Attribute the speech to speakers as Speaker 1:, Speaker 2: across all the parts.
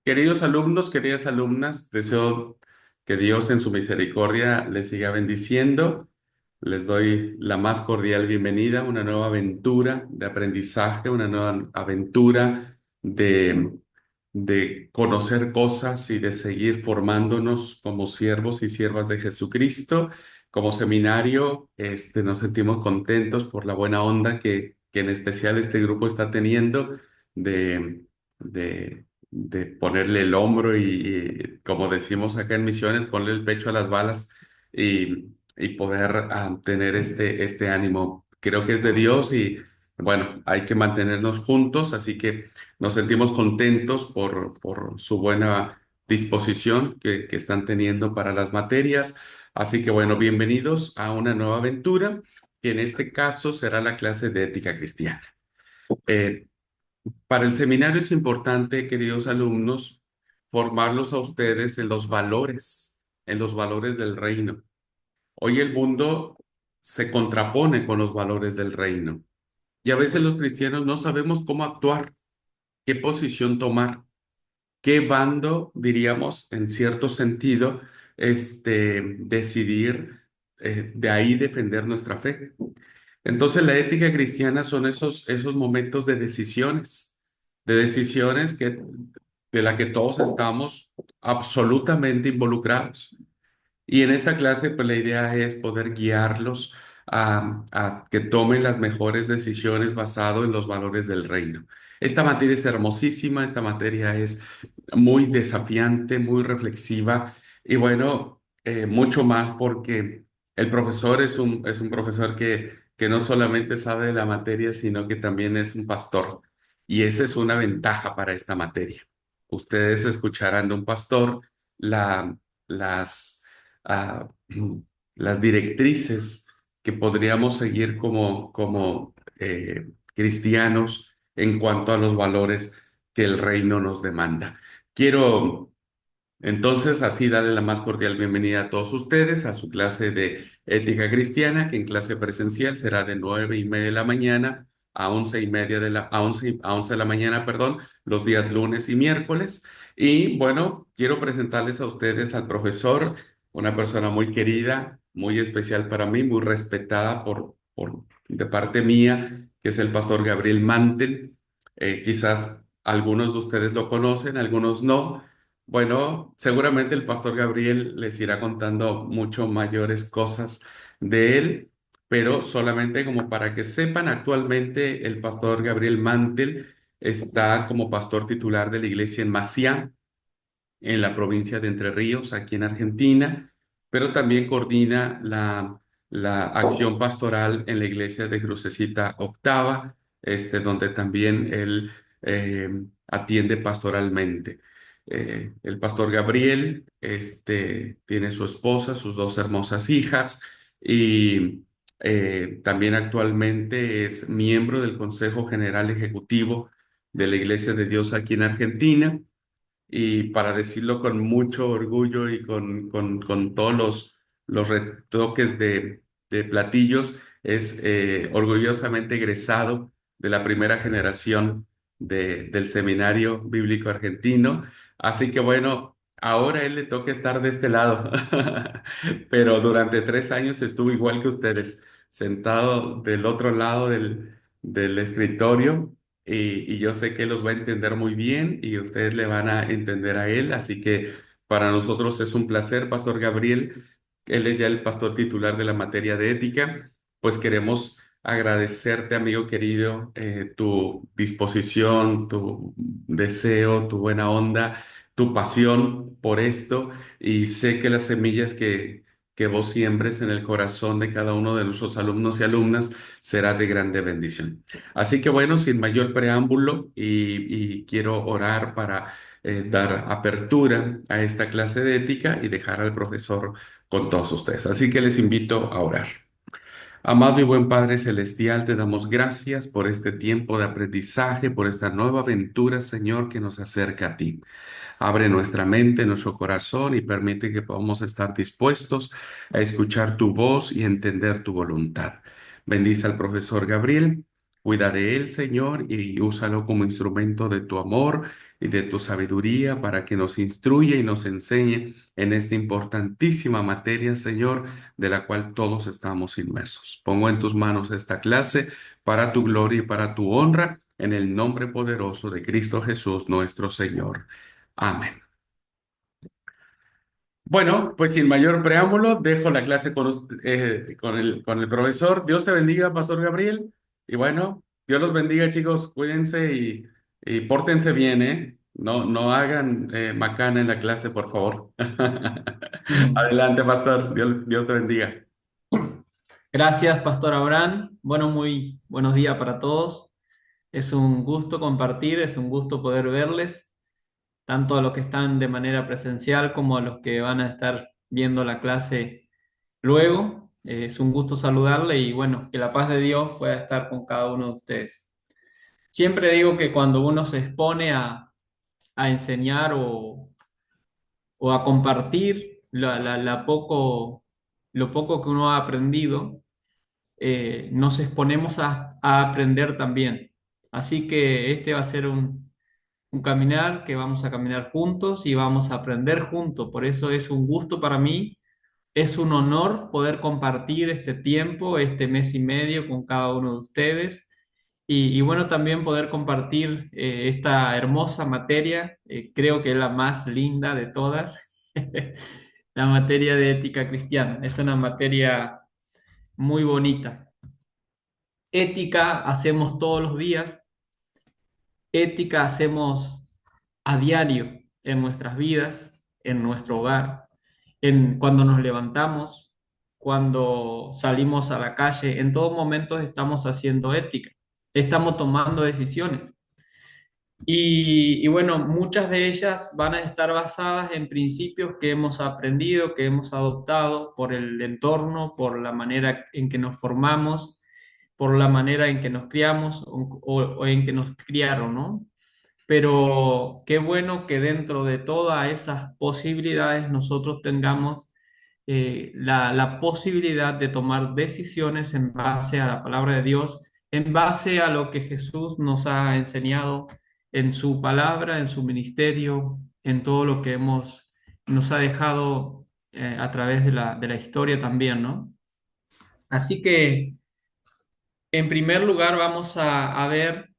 Speaker 1: Queridos alumnos, queridas alumnas, deseo que Dios en su misericordia les siga bendiciendo. Les doy la más cordial bienvenida a una nueva aventura de aprendizaje, una nueva aventura de conocer cosas y de seguir formándonos como siervos y siervas de Jesucristo. Como seminario, nos sentimos contentos por la buena onda que en especial este grupo está teniendo de de ponerle el hombro como decimos acá en Misiones, ponerle el pecho a las balas y poder tener este ánimo. Creo que es de Dios y bueno, hay que mantenernos juntos, así que nos sentimos contentos por su buena disposición que están teniendo para las materias. Así que bueno, bienvenidos a una nueva aventura, que en este caso será la clase de ética cristiana. Eh, para el seminario es importante, queridos alumnos, formarlos a ustedes en los valores del reino. Hoy el mundo se contrapone con los valores del reino y a veces los cristianos no sabemos cómo actuar, qué posición tomar, qué bando, diríamos, en cierto sentido, decidir, de ahí defender nuestra fe. Entonces, la ética cristiana son esos momentos de decisiones de la que todos estamos absolutamente involucrados. Y en esta clase, pues la idea es poder guiarlos a que tomen las mejores decisiones basado en los valores del reino. Esta materia es hermosísima, esta materia es muy desafiante, muy reflexiva y bueno, mucho más porque el profesor es un profesor que no solamente sabe de la materia, sino que también es un pastor. Y esa es una ventaja para esta materia. Ustedes escucharán de un pastor la, las a las directrices que podríamos seguir como cristianos en cuanto a los valores que el reino nos demanda. Quiero entonces así darle la más cordial bienvenida a todos ustedes a su clase de ética cristiana, que en clase presencial será de 9:30 de la mañana a 11:30 a 11 de la mañana, perdón, los días lunes y miércoles. Y bueno, quiero presentarles a ustedes al profesor, una persona muy querida, muy especial para mí, muy respetada de parte mía, que es el pastor Gabriel Mantel. Quizás algunos de ustedes lo conocen, algunos no. Bueno, seguramente el pastor Gabriel les irá contando mucho mayores cosas de él, pero solamente como para que sepan, actualmente el pastor Gabriel Mantel está como pastor titular de la iglesia en Maciá, en la provincia de Entre Ríos, aquí en Argentina, pero también coordina la acción pastoral en la iglesia de Crucecita Octava, donde también él atiende pastoralmente. El pastor Gabriel, tiene su esposa, sus dos hermosas hijas y también actualmente es miembro del Consejo General Ejecutivo de la Iglesia de Dios aquí en Argentina y para decirlo con mucho orgullo y con todos los retoques de platillos, es orgullosamente egresado de la primera generación del Seminario Bíblico Argentino. Así que bueno, ahora a él le toca estar de este lado, pero durante 3 años estuvo igual que ustedes, sentado del otro lado del escritorio y yo sé que él los va a entender muy bien y ustedes le van a entender a él, así que para nosotros es un placer, Pastor Gabriel. Él es ya el pastor titular de la materia de ética, pues queremos agradecerte, amigo querido, tu disposición, tu deseo, tu buena onda, tu pasión por esto y sé que las semillas que vos siembres en el corazón de cada uno de nuestros alumnos y alumnas será de grande bendición. Así que bueno, sin mayor preámbulo y quiero orar para dar apertura a esta clase de ética y dejar al profesor con todos ustedes. Así que les invito a orar. Amado y buen Padre Celestial, te damos gracias por este tiempo de aprendizaje, por esta nueva aventura, Señor, que nos acerca a ti. Abre nuestra mente, nuestro corazón y permite que podamos estar dispuestos a escuchar tu voz y entender tu voluntad. Bendice al profesor Gabriel Cuida de él, Señor, y úsalo como instrumento de tu amor y de tu sabiduría para que nos instruya y nos enseñe en esta importantísima materia, Señor, de la cual todos estamos inmersos. Pongo en tus manos esta clase para tu gloria y para tu honra, en el nombre poderoso de Cristo Jesús, nuestro Señor. Amén. Bueno, pues sin mayor preámbulo, dejo la clase con el profesor. Dios te bendiga, Pastor Gabriel. Y bueno, Dios los bendiga, chicos. Cuídense y pórtense bien, ¿eh? No, no hagan macana en la clase, por favor.
Speaker 2: Mm.
Speaker 1: Adelante, Pastor. Dios te bendiga.
Speaker 2: Gracias, Pastor Abraham. Bueno, muy buenos días para todos. Es un gusto compartir, es un gusto poder verles, tanto a los que están de manera presencial como a los que van a estar viendo la clase luego. Es un gusto saludarle y bueno, que la paz de Dios pueda estar con cada uno de ustedes. Siempre digo que cuando uno se expone a enseñar o a compartir lo poco que uno ha aprendido, nos exponemos a aprender también. Así que este va a ser un caminar que vamos a caminar juntos y vamos a aprender juntos. Por eso es un gusto para mí, es un honor poder compartir este tiempo, este mes y medio con cada uno de ustedes. Y bueno, también poder compartir esta hermosa materia, creo que es la más linda de todas, la materia de ética cristiana. Es una materia muy bonita. Ética hacemos todos los días, ética hacemos a diario en nuestras vidas, en nuestro hogar, cuando nos levantamos, cuando salimos a la calle, en todo momento estamos haciendo ética, estamos tomando decisiones. Y bueno, muchas de ellas van a estar basadas en principios que hemos aprendido, que hemos adoptado por el entorno, por la manera en que nos formamos, por la manera en que nos criamos o en que nos criaron, ¿no? Pero qué bueno que dentro de todas esas posibilidades nosotros tengamos la posibilidad de tomar decisiones en base a la palabra de Dios, en base a lo que Jesús nos ha enseñado en su palabra, en su ministerio, en todo lo que nos ha dejado a través de de la historia también, ¿no? Así que, en primer lugar, vamos a ver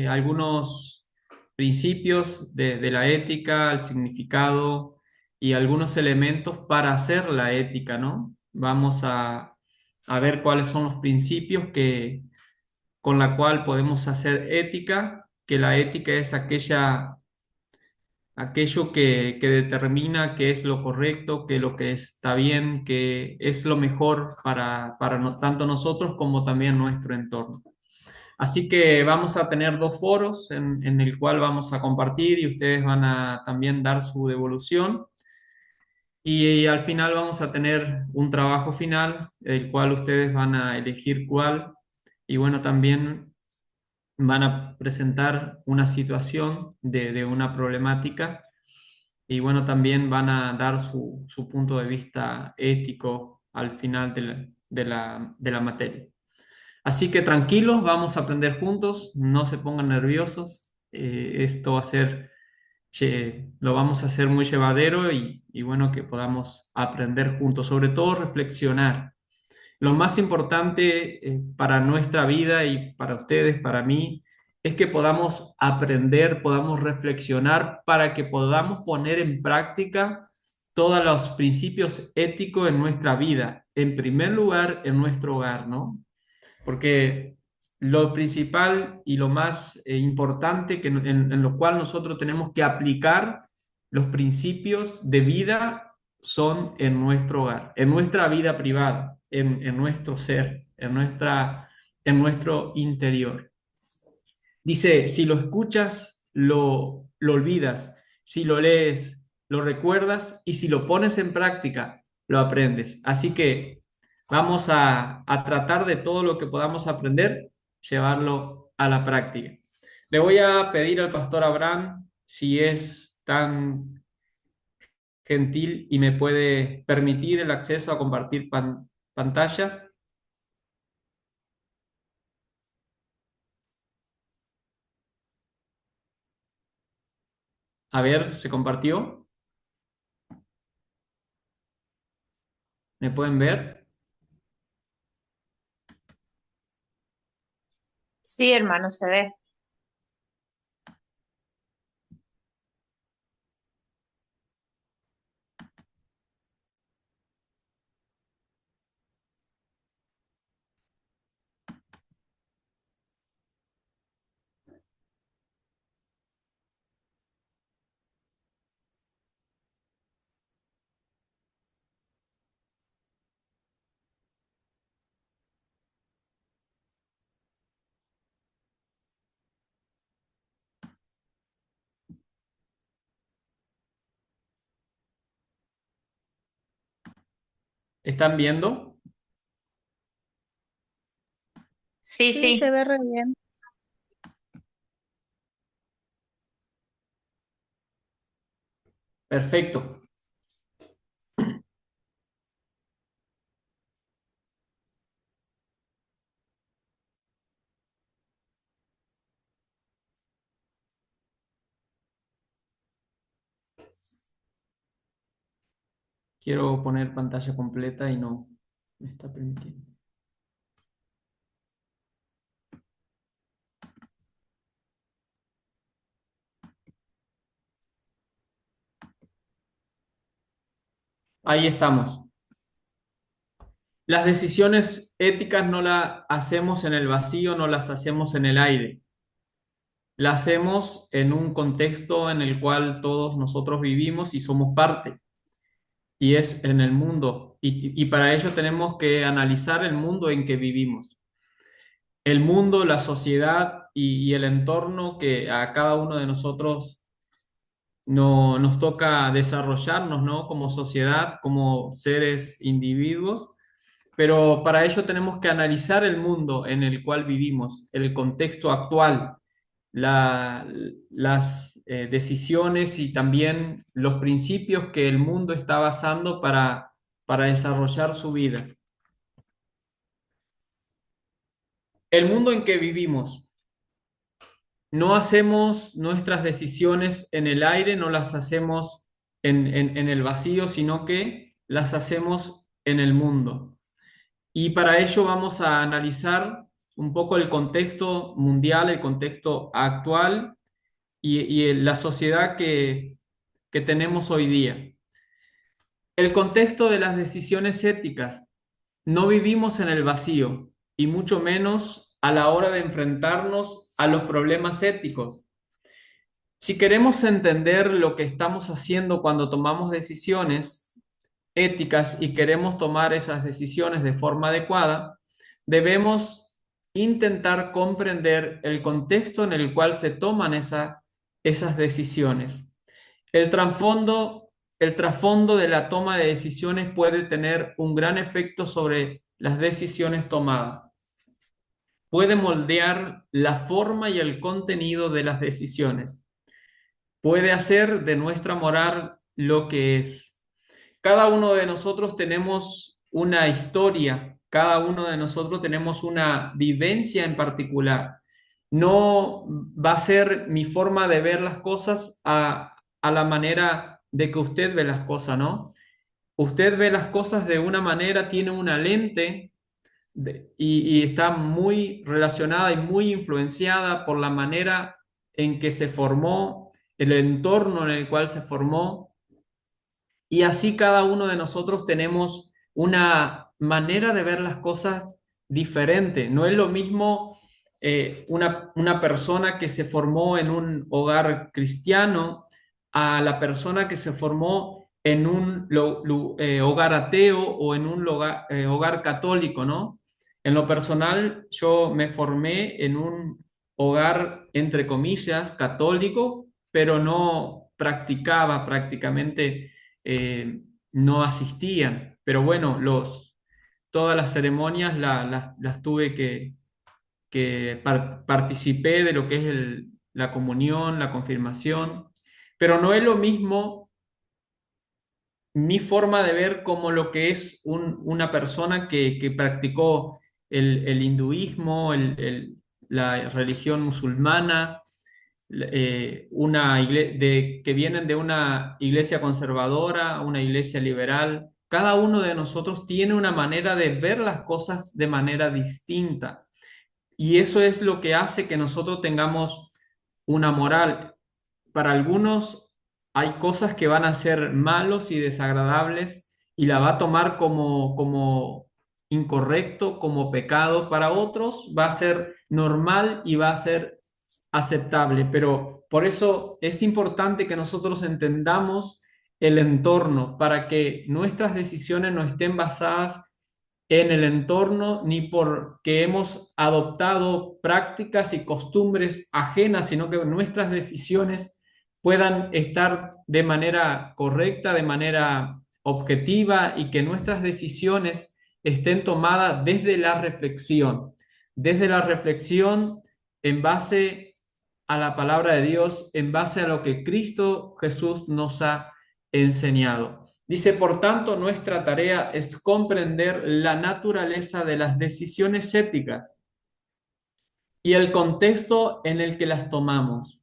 Speaker 2: algunos principios de la ética, el significado y algunos elementos para hacer la ética, ¿no? Vamos a ver cuáles son los principios con la cual podemos hacer ética, que la ética es aquello que determina qué es lo correcto, que lo que está bien, que es lo mejor para tanto nosotros como también nuestro entorno. Así que vamos a tener dos foros en el cual vamos a compartir y ustedes van a también dar su devolución. Y al final vamos a tener un trabajo final, el cual ustedes van a elegir cuál. Y bueno, también van a presentar una situación de una problemática. Y bueno, también van a dar su punto de vista ético al final de la materia. Así que tranquilos, vamos a aprender juntos, no se pongan nerviosos. Esto va a ser, lo vamos a hacer muy llevadero y bueno, que podamos aprender juntos, sobre todo reflexionar. Lo más importante para nuestra vida y para ustedes, para mí, es que podamos aprender, podamos reflexionar para que podamos poner en práctica todos los principios éticos en nuestra vida. En primer lugar, en nuestro hogar, ¿no? Porque lo principal y lo más importante en lo cual nosotros tenemos que aplicar los principios de vida son en nuestro hogar, en nuestra vida privada, en nuestro ser, en nuestro interior. Dice, si lo escuchas, lo olvidas, si lo lees, lo recuerdas y si lo pones en práctica, lo aprendes. Así que vamos a tratar de todo lo que podamos aprender, llevarlo a la práctica. Le voy a pedir al pastor Abraham si es tan gentil y me puede permitir el acceso a compartir pantalla. A ver, ¿se compartió? ¿Me pueden ver?
Speaker 3: Sí, hermano, se ve.
Speaker 2: ¿Están viendo?
Speaker 3: Sí,
Speaker 4: Sí, se
Speaker 3: sí.
Speaker 4: ve re bien.
Speaker 2: Perfecto. Quiero poner pantalla completa y no me está permitiendo. Ahí estamos. Las decisiones éticas no las hacemos en el vacío, no las hacemos en el aire. Las hacemos en un contexto en el cual todos nosotros vivimos y somos parte, y es en el mundo. Y para ello tenemos que analizar el mundo en que vivimos. El mundo, la sociedad y el entorno que a cada uno de nosotros no, nos toca desarrollarnos, ¿no? Como sociedad, como seres individuos, pero para ello tenemos que analizar el mundo en el cual vivimos, el contexto actual, la- las decisiones y también los principios que el mundo está basando para desarrollar su vida. El mundo en que vivimos. No hacemos nuestras decisiones en el aire, no las hacemos en el vacío, sino que las hacemos en el mundo. Y para ello vamos a analizar un poco el contexto mundial, el contexto actual y la sociedad que tenemos hoy día. El contexto de las decisiones éticas. No vivimos en el vacío y mucho menos a la hora de enfrentarnos a los problemas éticos. Si queremos entender lo que estamos haciendo cuando tomamos decisiones éticas y queremos tomar esas decisiones de forma adecuada, debemos intentar comprender el contexto en el cual se toman esas decisiones. El trasfondo, el trasfondo de la toma de decisiones puede tener un gran efecto sobre las decisiones tomadas. Puede moldear la forma y el contenido de las decisiones. Puede hacer de nuestra moral lo que es. Cada uno de nosotros tenemos una historia, cada uno de nosotros tenemos una vivencia en particular. No va a ser mi forma de ver las cosas a la manera de que usted ve las cosas, ¿no? Usted ve las cosas de una manera, tiene una lente y está muy relacionada y muy influenciada por la manera en que se formó, el entorno en el cual se formó, y así cada uno de nosotros tenemos una manera de ver las cosas diferente. No es lo mismo una persona que se formó en un hogar cristiano a la persona que se formó en un hogar ateo o en un hogar católico, ¿no? En lo personal, yo me formé en un hogar, entre comillas, católico, pero no practicaba prácticamente, no asistían. Pero bueno, todas las ceremonias las tuve que participé de lo que es la comunión, la confirmación, pero no es lo mismo mi forma de ver como lo que es una persona que practicó el hinduismo, la religión musulmana, que vienen de una iglesia conservadora, una iglesia liberal. Cada uno de nosotros tiene una manera de ver las cosas de manera distinta. Y eso es lo que hace que nosotros tengamos una moral. Para algunos hay cosas que van a ser malos y desagradables y la va a tomar como incorrecto, como pecado. Para otros va a ser normal y va a ser aceptable. Pero por eso es importante que nosotros entendamos el entorno para que nuestras decisiones no estén basadas en el entorno ni porque hemos adoptado prácticas y costumbres ajenas, sino que nuestras decisiones puedan estar de manera correcta, de manera objetiva y que nuestras decisiones estén tomadas desde la reflexión en base a la palabra de Dios, en base a lo que Cristo Jesús nos ha enseñado. Dice, por tanto, nuestra tarea es comprender la naturaleza de las decisiones éticas y el contexto en el que las tomamos.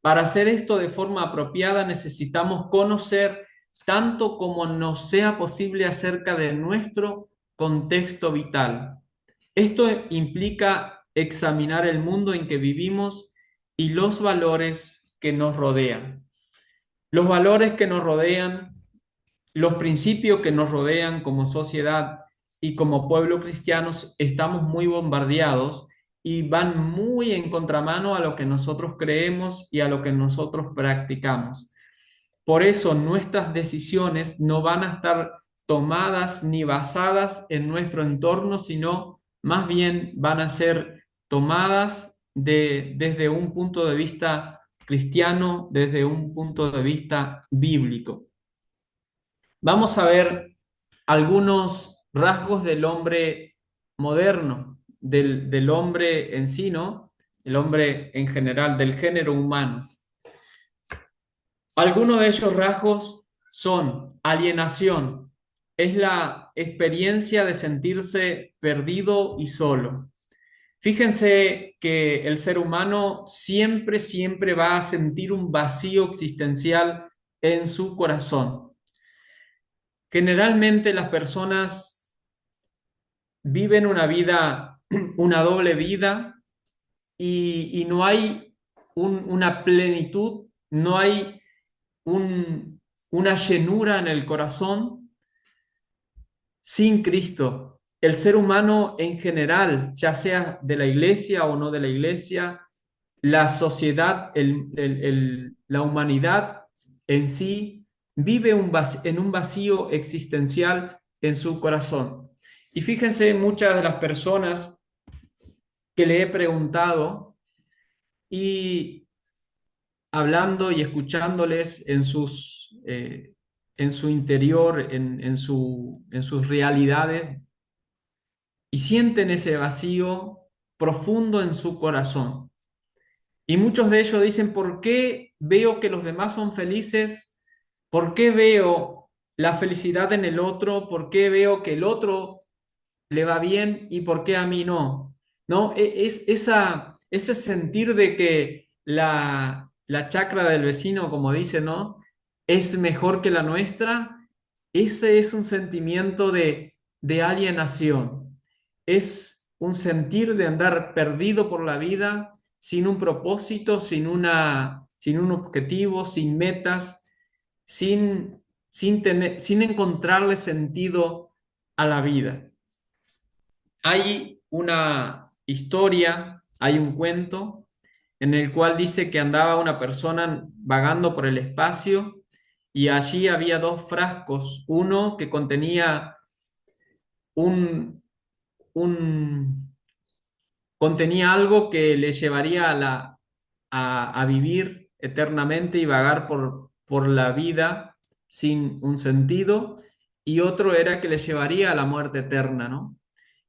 Speaker 2: Para hacer esto de forma apropiada necesitamos conocer tanto como nos sea posible acerca de nuestro contexto vital. Esto implica examinar el mundo en que vivimos y los valores que nos rodean. Los valores que nos rodean, los principios que nos rodean como sociedad y como pueblo cristianos, estamos muy bombardeados y van muy en contramano a lo que nosotros creemos y a lo que nosotros practicamos. Por eso nuestras decisiones no van a estar tomadas ni basadas en nuestro entorno, sino más bien van a ser tomadas desde un punto de vista cristiano, desde un punto de vista bíblico. Vamos a ver algunos rasgos del hombre moderno, del hombre en sí, ¿no? El hombre en general, del género humano. Algunos de esos rasgos son alienación, es la experiencia de sentirse perdido y solo. Fíjense que el ser humano siempre, siempre va a sentir un vacío existencial en su corazón. Generalmente las personas viven una vida, una doble vida y no hay una plenitud, no hay una llenura en el corazón sin Cristo. El ser humano en general, ya sea de la iglesia o no de la iglesia, la sociedad, la humanidad en sí, vive en un vacío existencial en su corazón. Y fíjense, muchas de las personas que le he preguntado y hablando y escuchándoles en su interior, en sus realidades, y sienten ese vacío profundo en su corazón. Y muchos de ellos dicen, ¿por qué veo que los demás son felices? ¿Por qué veo la felicidad en el otro? ¿Por qué veo que el otro le va bien y por qué a mí no? ¿No? Ese sentir de que la chacra del vecino, como dice, ¿no? Es mejor que la nuestra. Ese es un sentimiento de alienación. Es un sentir de andar perdido por la vida, sin un propósito, sin un objetivo, sin metas, sin encontrarle sentido a la vida. Hay una historia, hay un cuento en el cual dice que andaba una persona vagando por el espacio y allí había dos frascos, uno que contenía un, un contenía algo que le llevaría a vivir eternamente y vagar por la vida sin un sentido, y otro era que le llevaría a la muerte eterna, ¿no?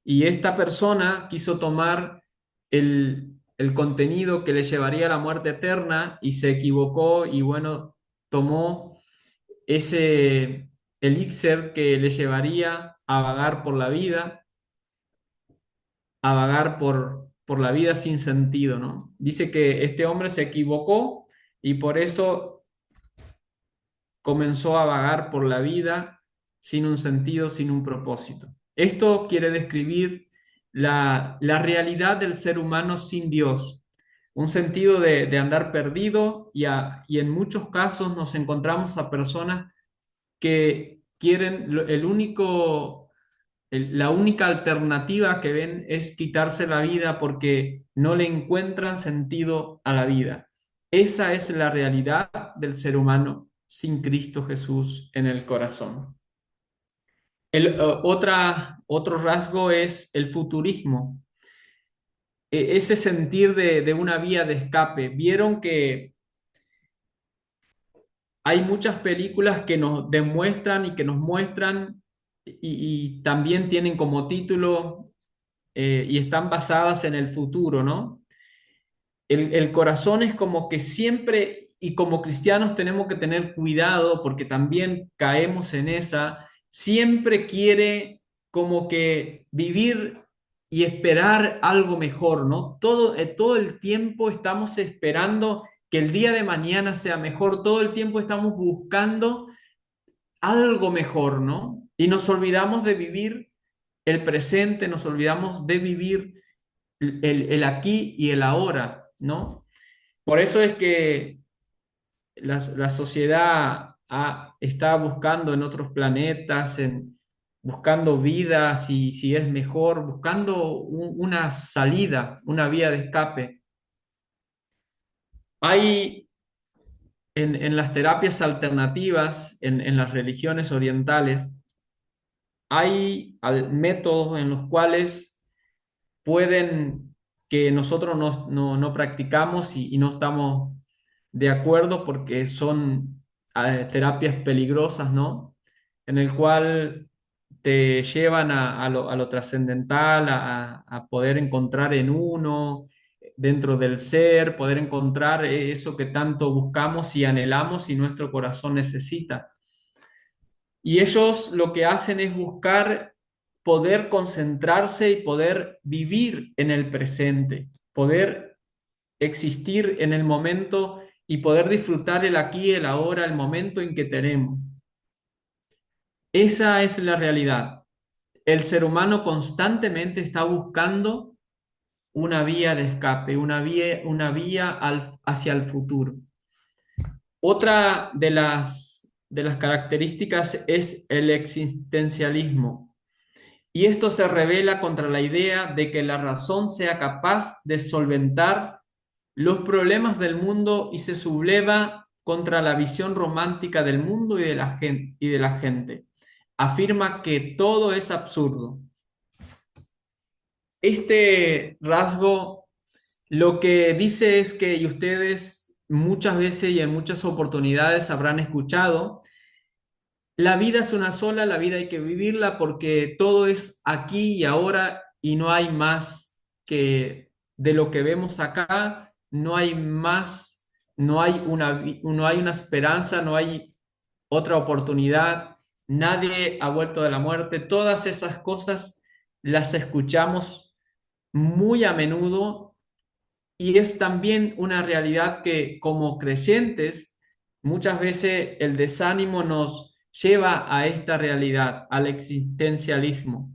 Speaker 2: Y esta persona quiso tomar el contenido que le llevaría a la muerte eterna y se equivocó y bueno, tomó ese elixir que le llevaría a vagar por la vida, a vagar por la vida sin sentido, ¿no? Dice que este hombre se equivocó y por eso comenzó a vagar por la vida sin un sentido, sin un propósito. Esto quiere describir la realidad del ser humano sin Dios, un sentido de andar perdido y en muchos casos nos encontramos a personas que quieren la única alternativa que ven es quitarse la vida porque no le encuentran sentido a la vida. Esa es la realidad del ser humano sin Cristo Jesús en el corazón. Otro rasgo es el futurismo, ese sentir de una vía de escape. Vieron que hay muchas películas que nos demuestran y que nos muestran y también tienen como título y están basadas en el futuro, ¿no? El corazón es como que siempre, y como cristianos tenemos que tener cuidado porque también caemos en esa, siempre quiere como que vivir y esperar algo mejor, ¿no? Todo el tiempo estamos esperando que el día de mañana sea mejor, todo el tiempo estamos buscando algo mejor, ¿no? Y nos olvidamos de vivir el presente, nos olvidamos de vivir el aquí y el ahora, ¿no? Por eso es que la sociedad está buscando en otros planetas, buscando vida, si es mejor, buscando una salida, una vía de escape. Hay en las terapias alternativas, en las religiones orientales, hay métodos en los cuales pueden que nosotros no practicamos y no estamos de acuerdo porque son terapias peligrosas, ¿no? En el cual te llevan a lo trascendental, a poder encontrar en uno, dentro del ser, poder encontrar eso que tanto buscamos y anhelamos y nuestro corazón necesita. Y ellos lo que hacen es buscar poder concentrarse y poder vivir en el presente, poder existir en el momento y poder disfrutar el aquí, el ahora, el momento en que tenemos. Esa es la realidad. El ser humano constantemente está buscando una vía de escape, una vía hacia el futuro. Otra de las características es el existencialismo. Y esto se revela contra la idea de que la razón sea capaz de solventar los problemas del mundo y se subleva contra la visión romántica del mundo y de la gente. Afirma que todo es absurdo. Este rasgo lo que dice es que, y ustedes muchas veces y en muchas oportunidades habrán escuchado, la vida es una sola, la vida hay que vivirla porque todo es aquí y ahora y no hay más que de lo que vemos acá, no hay más, no hay una esperanza, no hay otra oportunidad, nadie ha vuelto de la muerte, todas esas cosas las escuchamos muy a menudo y es también una realidad que como creyentes muchas veces el desánimo nos lleva a esta realidad, al existencialismo,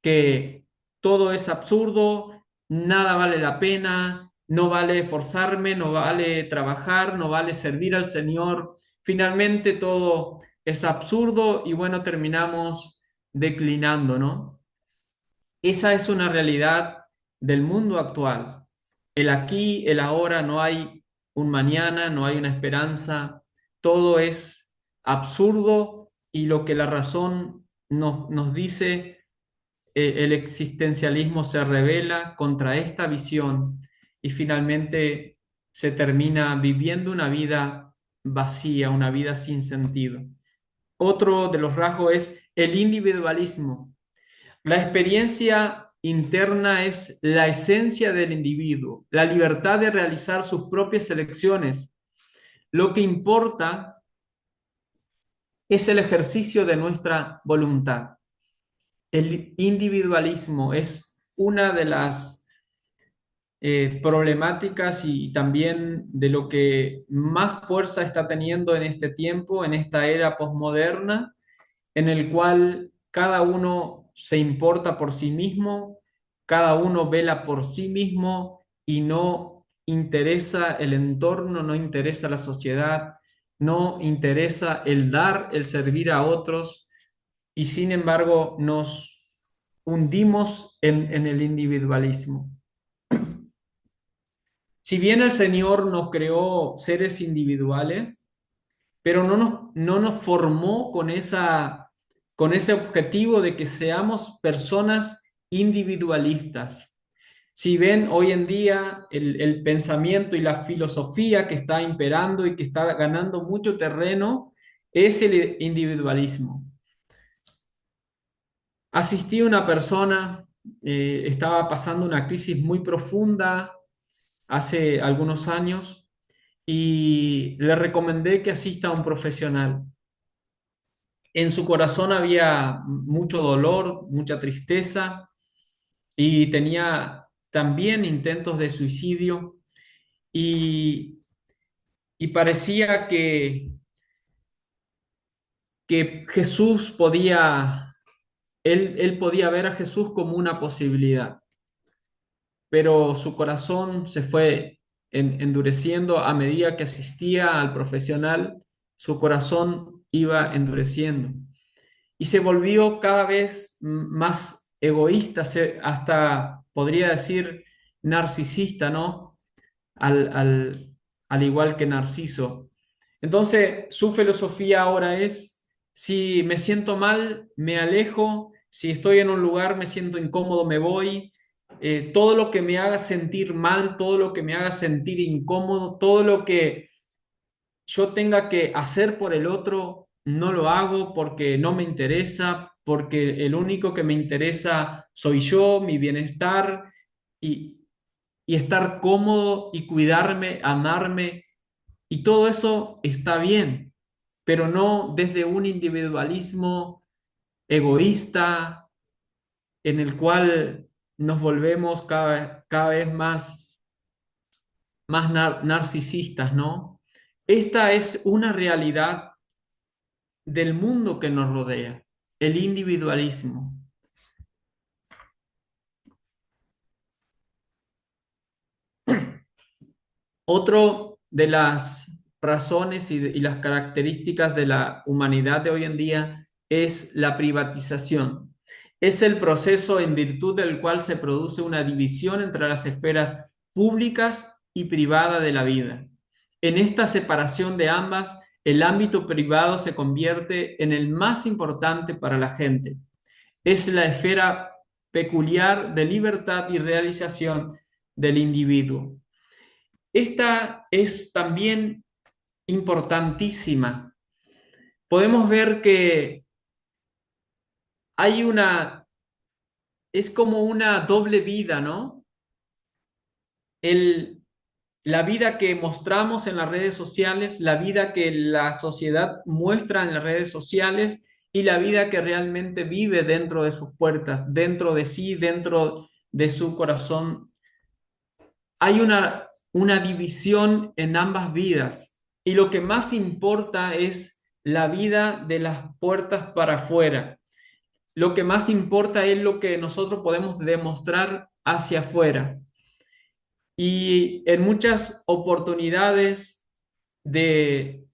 Speaker 2: que todo es absurdo, nada vale la pena, no vale esforzarme, no vale trabajar, no vale servir al Señor. Finalmente todo es absurdo y bueno, terminamos declinando, ¿no? Esa es una realidad del mundo actual. El aquí, el ahora, no hay un mañana, no hay una esperanza, todo es absurdo y lo que la razón nos dice, el existencialismo se revela contra esta visión y finalmente se termina viviendo una vida vacía, una vida sin sentido. Otro de los rasgos es el individualismo. La experiencia interna es la esencia del individuo, la libertad de realizar sus propias elecciones. Lo que importa es el ejercicio de nuestra voluntad. El individualismo es una problemáticas y también de lo que más fuerza está teniendo en este tiempo, en esta era posmoderna, en el cual cada uno se importa por sí mismo, cada uno vela por sí mismo y no interesa el entorno, no interesa la sociedad, no interesa el dar, el servir a otros, y sin embargo nos hundimos en el individualismo. Si bien el Señor nos creó seres individuales, pero no nos formó con ese objetivo de que seamos personas individualistas. Si ven hoy en día el pensamiento y la filosofía que está imperando y que está ganando mucho terreno es el individualismo. Asistí a una persona, estaba pasando una crisis muy profunda hace algunos años y le recomendé que asista a un profesional. En su corazón había mucho dolor, mucha tristeza y tenía también intentos de suicidio y, y parecía que Jesús podía, él podía ver a Jesús como una posibilidad, pero su corazón se fue endureciendo a medida que asistía al profesional, su corazón iba endureciendo. Y se volvió cada vez más egoísta, hasta podría decir narcisista, ¿no? Al igual que Narciso. Entonces, su filosofía ahora es, si me siento mal, me alejo, si estoy en un lugar, me siento incómodo, me voy. Todo lo que me haga sentir mal, todo lo que me haga sentir incómodo, todo lo que yo tenga que hacer por el otro, no lo hago porque no me interesa, porque el único que me interesa soy yo, mi bienestar y, y estar cómodo y cuidarme, amarme, y todo eso está bien, pero no desde un individualismo egoísta en el cual nos volvemos cada vez más narcisistas, ¿no? Esta es una realidad del mundo que nos rodea, el individualismo. Otro de las razones y las características de la humanidad de hoy en día es la privatización. Es el proceso en virtud del cual se produce una división entre las esferas públicas y privada de la vida. En esta separación de ambas, el ámbito privado se convierte en el más importante para la gente. Es la esfera peculiar de libertad y realización del individuo. Esta es también importantísima. Podemos ver que hay es como una doble vida, ¿no? El, la vida que mostramos en las redes sociales, la vida que la sociedad muestra en las redes sociales y la vida que realmente vive dentro de sus puertas, dentro de sí, dentro de su corazón. Hay una división en ambas vidas y lo que más importa es la vida de las puertas para afuera. Lo que más importa es lo que nosotros podemos demostrar hacia afuera. Y en muchas oportunidades de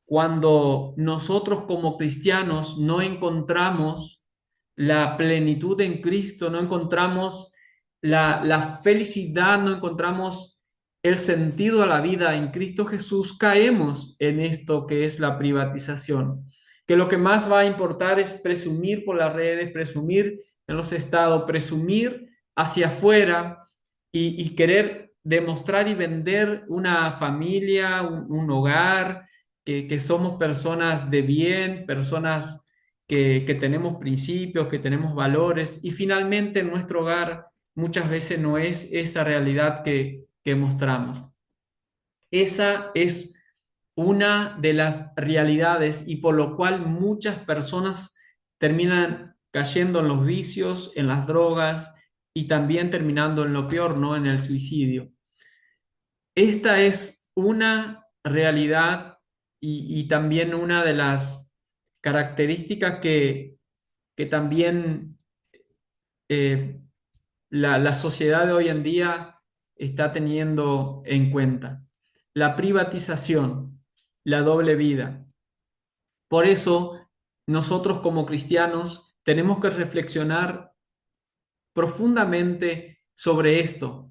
Speaker 2: cuando nosotros como cristianos no encontramos la plenitud en Cristo, no encontramos la felicidad, no encontramos el sentido a la vida en Cristo Jesús, caemos en esto que es la privatización, que lo que más va a importar es presumir por las redes, presumir en los estados, presumir hacia afuera y querer demostrar y vender una familia, un hogar, que somos personas de bien, personas que tenemos principios, que tenemos valores, y finalmente en nuestro hogar muchas veces no es esa realidad que mostramos. Esa es una de las realidades y por lo cual muchas personas terminan cayendo en los vicios, en las drogas, y también terminando en lo peor, ¿no? En el suicidio. Esta es una realidad y también una de las características que también eh, la sociedad de hoy en día está teniendo en cuenta. La privatización, la doble vida. Por eso, nosotros como cristianos tenemos que reflexionar profundamente sobre esto.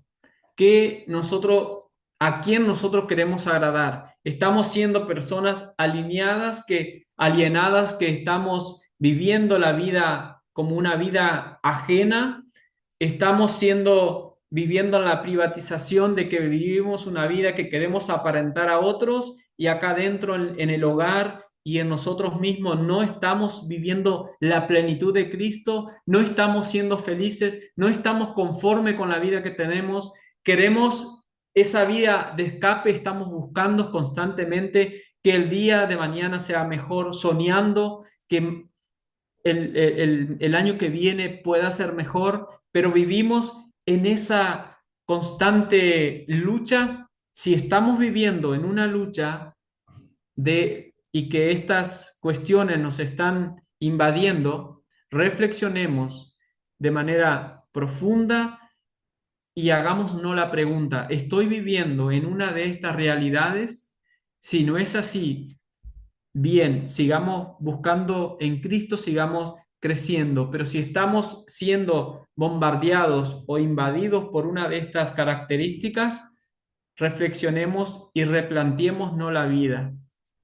Speaker 2: Que nosotros, ¿a quién nosotros queremos agradar? ¿Estamos siendo personas alineadas, alienadas, que estamos viviendo la vida como una vida ajena? ¿Estamos viviendo la privatización de que vivimos una vida que queremos aparentar a otros y acá dentro en el hogar y en nosotros mismos no estamos viviendo la plenitud de Cristo, no estamos siendo felices, no estamos conforme con la vida que tenemos, queremos esa vida de escape, estamos buscando constantemente que el día de mañana sea mejor, soñando que el año que viene pueda ser mejor, pero vivimos en esa constante lucha. Si estamos viviendo en una lucha y que estas cuestiones nos están invadiendo, reflexionemos de manera profunda y hagámonos la pregunta, ¿estoy viviendo en una de estas realidades? Si no es así, bien, sigamos buscando en Cristo, sigamos creciendo, pero si estamos siendo bombardeados o invadidos por una de estas características, reflexionemos y replanteemos no la vida.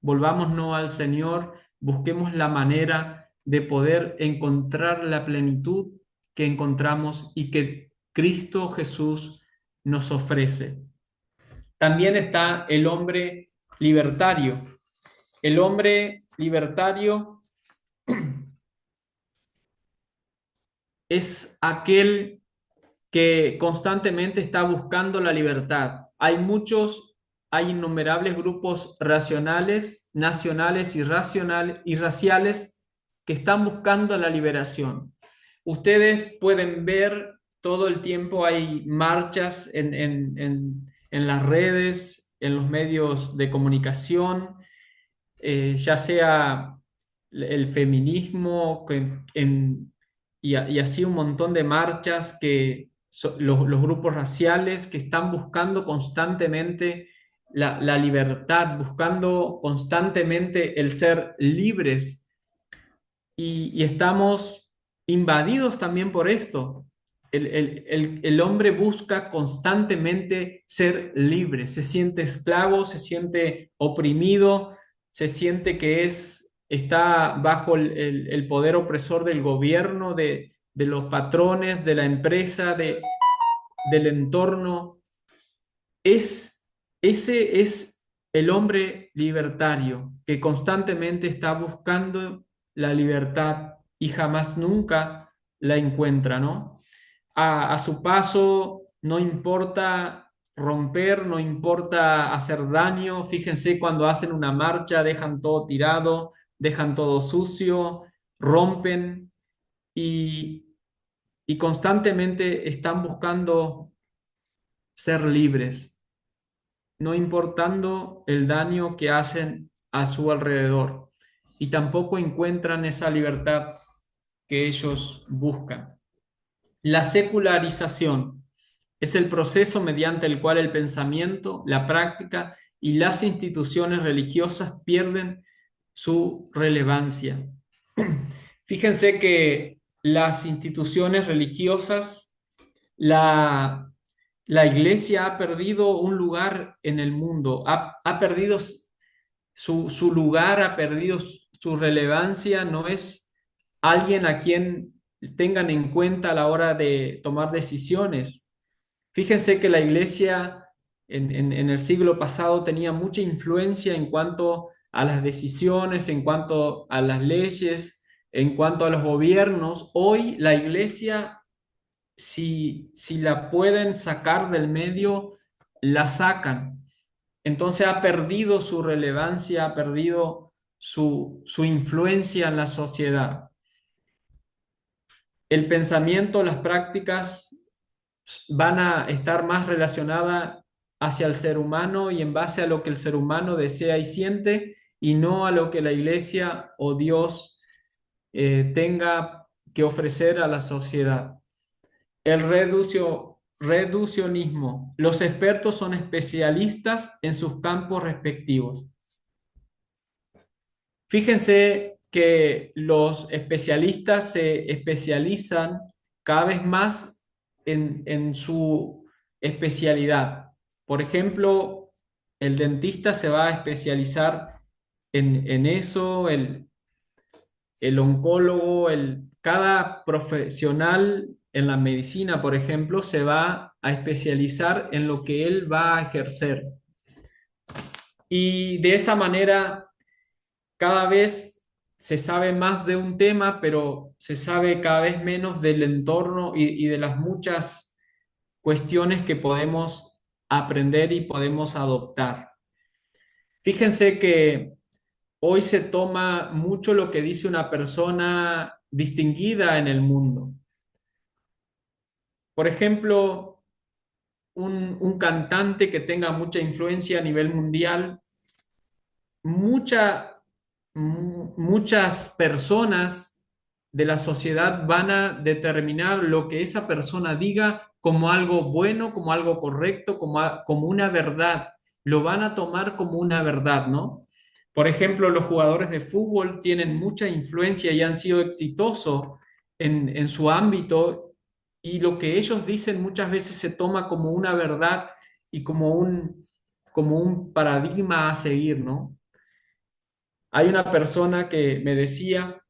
Speaker 2: Volvamos no al Señor, busquemos la manera de poder encontrar la plenitud que encontramos y que Cristo Jesús nos ofrece. También está el hombre libertario. El hombre libertario es aquel que constantemente está buscando la libertad. Hay innumerables grupos racionales, nacionales y raciales que están buscando la liberación. Ustedes pueden ver todo el tiempo, hay marchas en las redes, en los medios de comunicación, ya sea el feminismo y así un montón de marchas los grupos raciales que están buscando constantemente la libertad, buscando constantemente el ser libres y estamos invadidos también por esto. El hombre busca constantemente ser libre, se siente esclavo, se siente oprimido, se siente que está bajo el poder opresor del gobierno, de los patrones, de la empresa, del entorno. Ese es el hombre libertario que constantemente está buscando la libertad y jamás nunca la encuentra, ¿no? A su paso no importa romper, no importa hacer daño. Fíjense cuando hacen una marcha, dejan todo tirado, dejan todo sucio, rompen y, y constantemente están buscando ser libres, no importando el daño que hacen a su alrededor. Y tampoco encuentran esa libertad que ellos buscan. La secularización es el proceso mediante el cual el pensamiento, la práctica y las instituciones religiosas pierden su relevancia. Fíjense que las instituciones religiosas, la iglesia ha perdido un lugar en el mundo, ha perdido su lugar, ha perdido su relevancia, no es alguien a quien tengan en cuenta a la hora de tomar decisiones. Fíjense que la iglesia en el siglo pasado tenía mucha influencia en cuanto a las decisiones, en cuanto a las leyes, en cuanto a los gobiernos. Hoy la iglesia, si la pueden sacar del medio, la sacan. Entonces ha perdido su relevancia, ha perdido su influencia en la sociedad. El pensamiento, las prácticas van a estar más relacionadas hacia el ser humano y en base a lo que el ser humano desea y siente, y no a lo que la iglesia o Dios tenga que ofrecer a la sociedad. El reduccionismo. Los expertos son especialistas en sus campos respectivos. Fíjense que los especialistas se especializan cada vez más en su especialidad. Por ejemplo, el dentista se va a especializar en eso, el oncólogo, cada profesional en la medicina, por ejemplo, se va a especializar en lo que él va a ejercer. Y de esa manera, cada vez se sabe más de un tema, pero se sabe cada vez menos del entorno y de las muchas cuestiones que podemos aprender y podemos adoptar. Fíjense que hoy se toma mucho lo que dice una persona distinguida en el mundo. Por ejemplo, un cantante que tenga mucha influencia a nivel mundial, muchas personas de la sociedad van a determinar lo que esa persona diga como algo bueno, como algo correcto, como una verdad. Lo van a tomar como una verdad, ¿no? Por ejemplo, los jugadores de fútbol tienen mucha influencia y han sido exitosos en su ámbito, y lo que ellos dicen muchas veces se toma como una verdad y como un paradigma a seguir, ¿no? Hay una persona que me decía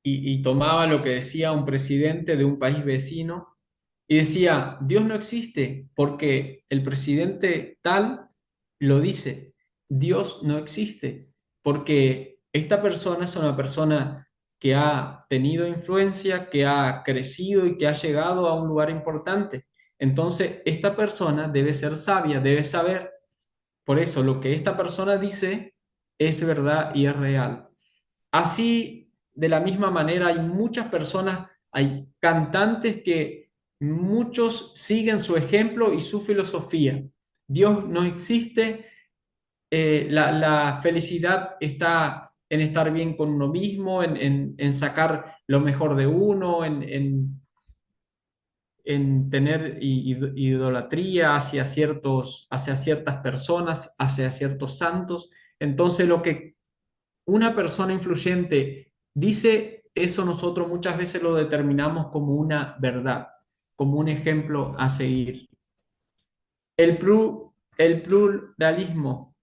Speaker 2: y tomaba lo que decía un presidente de un país vecino y decía: Dios no existe porque el presidente tal lo dice. Dios no existe porque esta persona es una persona que ha tenido influencia, que ha crecido y que ha llegado a un lugar importante. Entonces, esta persona debe ser sabia, debe saber. Por eso, lo que esta persona dice es verdad y es real. Así, de la misma manera, hay muchas personas, hay cantantes que muchos siguen su ejemplo y su filosofía. Dios no existe, la felicidad está en estar bien con uno mismo, en sacar lo mejor de uno, en tener idolatría hacia ciertas personas, hacia ciertos santos. Entonces, lo que una persona influyente dice, eso nosotros muchas veces lo determinamos como una verdad, como un ejemplo a seguir. El pluralismo.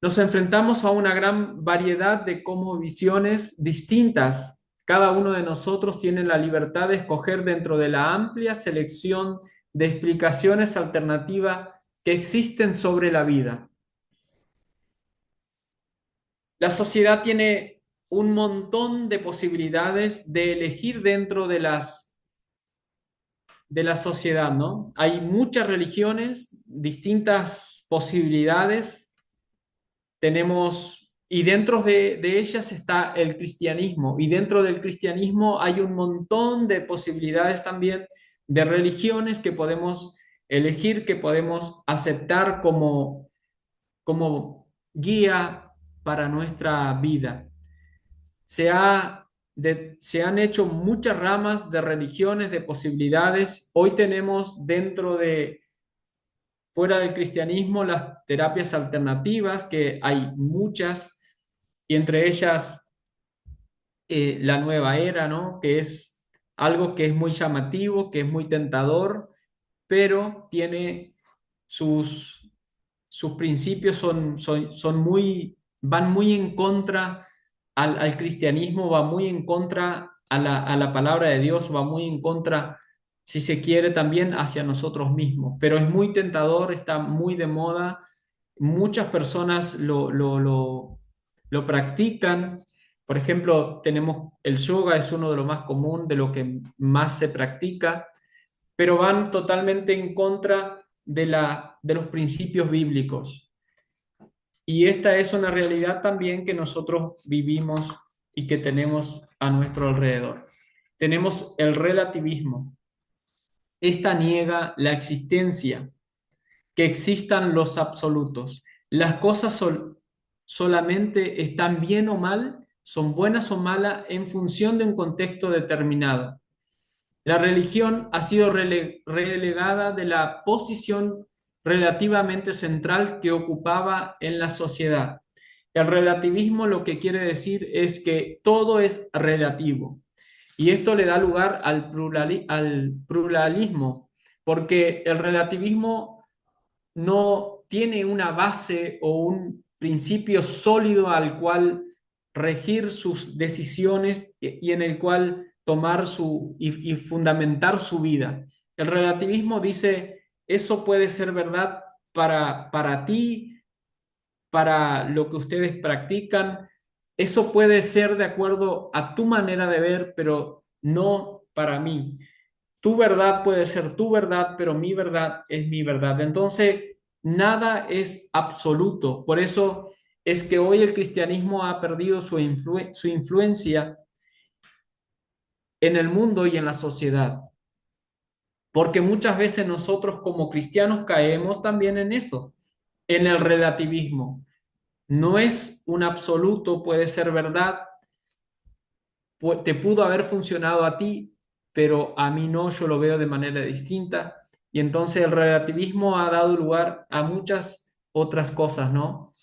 Speaker 2: Nos enfrentamos a una gran variedad de visiones distintas. Cada uno de nosotros tiene la libertad de escoger dentro de la amplia selección de explicaciones alternativas que existen sobre la vida. La sociedad tiene un montón de posibilidades de elegir dentro de la sociedad, ¿no? Hay muchas religiones, distintas posibilidades tenemos, y dentro de ellas está el cristianismo, y dentro del cristianismo hay un montón de posibilidades también de religiones que podemos elegir, que podemos aceptar como guía para nuestra vida. Se han hecho muchas ramas de religiones, de posibilidades. Hoy tenemos fuera del cristianismo, las terapias alternativas, que hay muchas, y entre ellas la nueva era, ¿no? Que es algo que es muy llamativo, que es muy tentador, pero tiene sus principios van muy en contra al cristianismo, va muy en contra a la palabra de Dios, va muy en contra, si se quiere, también hacia nosotros mismos. Pero es muy tentador, está muy de moda, muchas personas lo practican. Por ejemplo, tenemos el yoga, es uno de los más común, de lo que más se practica, pero van totalmente en contra de los principios bíblicos. Y esta es una realidad también que nosotros vivimos y que tenemos a nuestro alrededor. Tenemos el relativismo. esta niega la existencia, que existan los absolutos. Las cosas solamente están bien o mal, son buenas o malas en función de un contexto determinado. La religión ha sido relegada de la posición relativamente central que ocupaba en la sociedad. El relativismo lo que quiere decir es que todo es relativo y esto le da lugar al pluralismo, porque el relativismo no tiene una base o un principio sólido al cual regir sus decisiones y en el cual tomar y fundamentar su vida. El relativismo dice, eso puede ser verdad para ti, para lo que ustedes practican, eso puede ser de acuerdo a tu manera de ver, pero no para mí. Tu verdad puede ser tu verdad, pero mi verdad es mi verdad. Entonces, nada es absoluto. Por eso es que hoy el cristianismo ha perdido su influencia en el mundo y en la sociedad. Porque muchas veces nosotros como cristianos caemos también en eso, en el relativismo. No es un absoluto, puede ser verdad, te pudo haber funcionado a ti, pero a mí no, yo lo veo de manera distinta. Y entonces el relativismo ha dado lugar a muchas otras cosas, ¿no?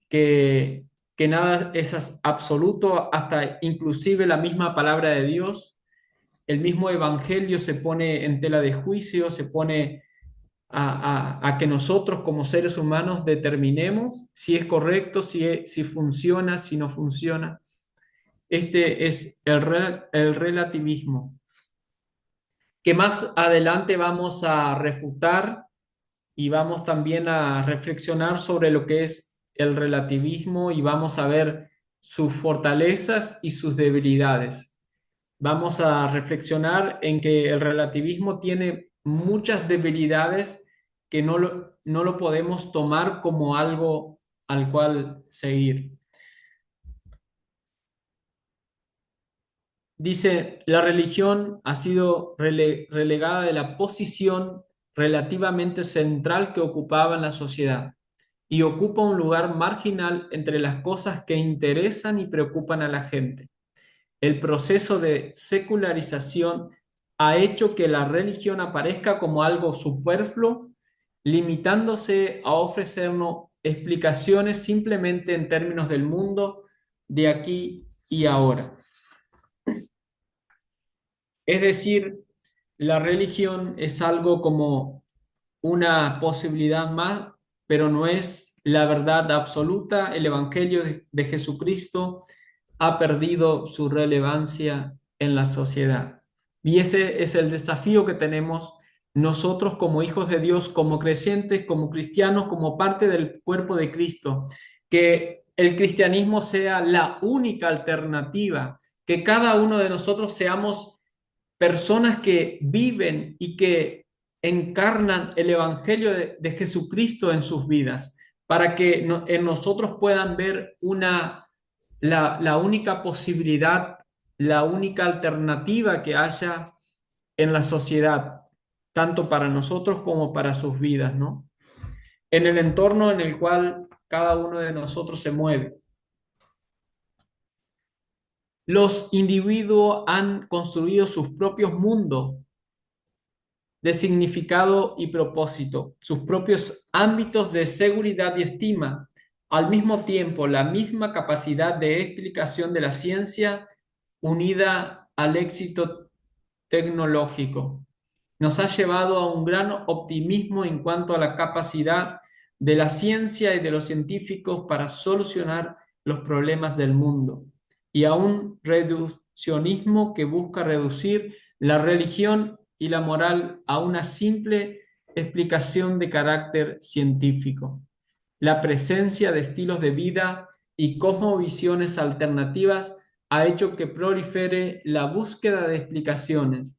Speaker 2: Que, que nada es absoluto, hasta inclusive la misma palabra de Dios, el mismo evangelio se pone en tela de juicio, se pone a que nosotros como seres humanos determinemos si es correcto, si funciona, si no funciona. Este es el relativismo, que más adelante vamos a refutar y vamos también a reflexionar sobre lo que es el relativismo y vamos a ver sus fortalezas y sus debilidades. Vamos a reflexionar en que el relativismo tiene muchas debilidades que no lo podemos tomar como algo al cual seguir. Dice, la religión ha sido relegada de la posición relativamente central que ocupaba en la sociedad y ocupa un lugar marginal entre las cosas que interesan y preocupan a la gente. El proceso de secularización ha hecho que la religión aparezca como algo superfluo, limitándose a ofrecernos explicaciones simplemente en términos del mundo de aquí y ahora. Es decir, la religión es algo como una posibilidad más, pero no es la verdad absoluta. El Evangelio de Jesucristo ha perdido su relevancia en la sociedad. Y ese es el desafío que tenemos nosotros como hijos de Dios, como creyentes, como cristianos, como parte del cuerpo de Cristo, que el cristianismo sea la única alternativa, que cada uno de nosotros seamos personas que viven y que encarnan el Evangelio de Jesucristo en sus vidas, para que en nosotros puedan ver la única posibilidad, la única alternativa que haya en la sociedad, tanto para nosotros como para sus vidas, ¿no? En el entorno en el cual cada uno de nosotros se mueve. Los individuos han construido sus propios mundos de significado y propósito, sus propios ámbitos de seguridad y estima. Al mismo tiempo, la misma capacidad de explicación de la ciencia unida al éxito tecnológico nos ha llevado a un gran optimismo en cuanto a la capacidad de la ciencia y de los científicos para solucionar los problemas del mundo, y a un reduccionismo que busca reducir la religión y la moral a una simple explicación de carácter científico. La presencia de estilos de vida y cosmovisiones alternativas ha hecho que prolifere la búsqueda de explicaciones.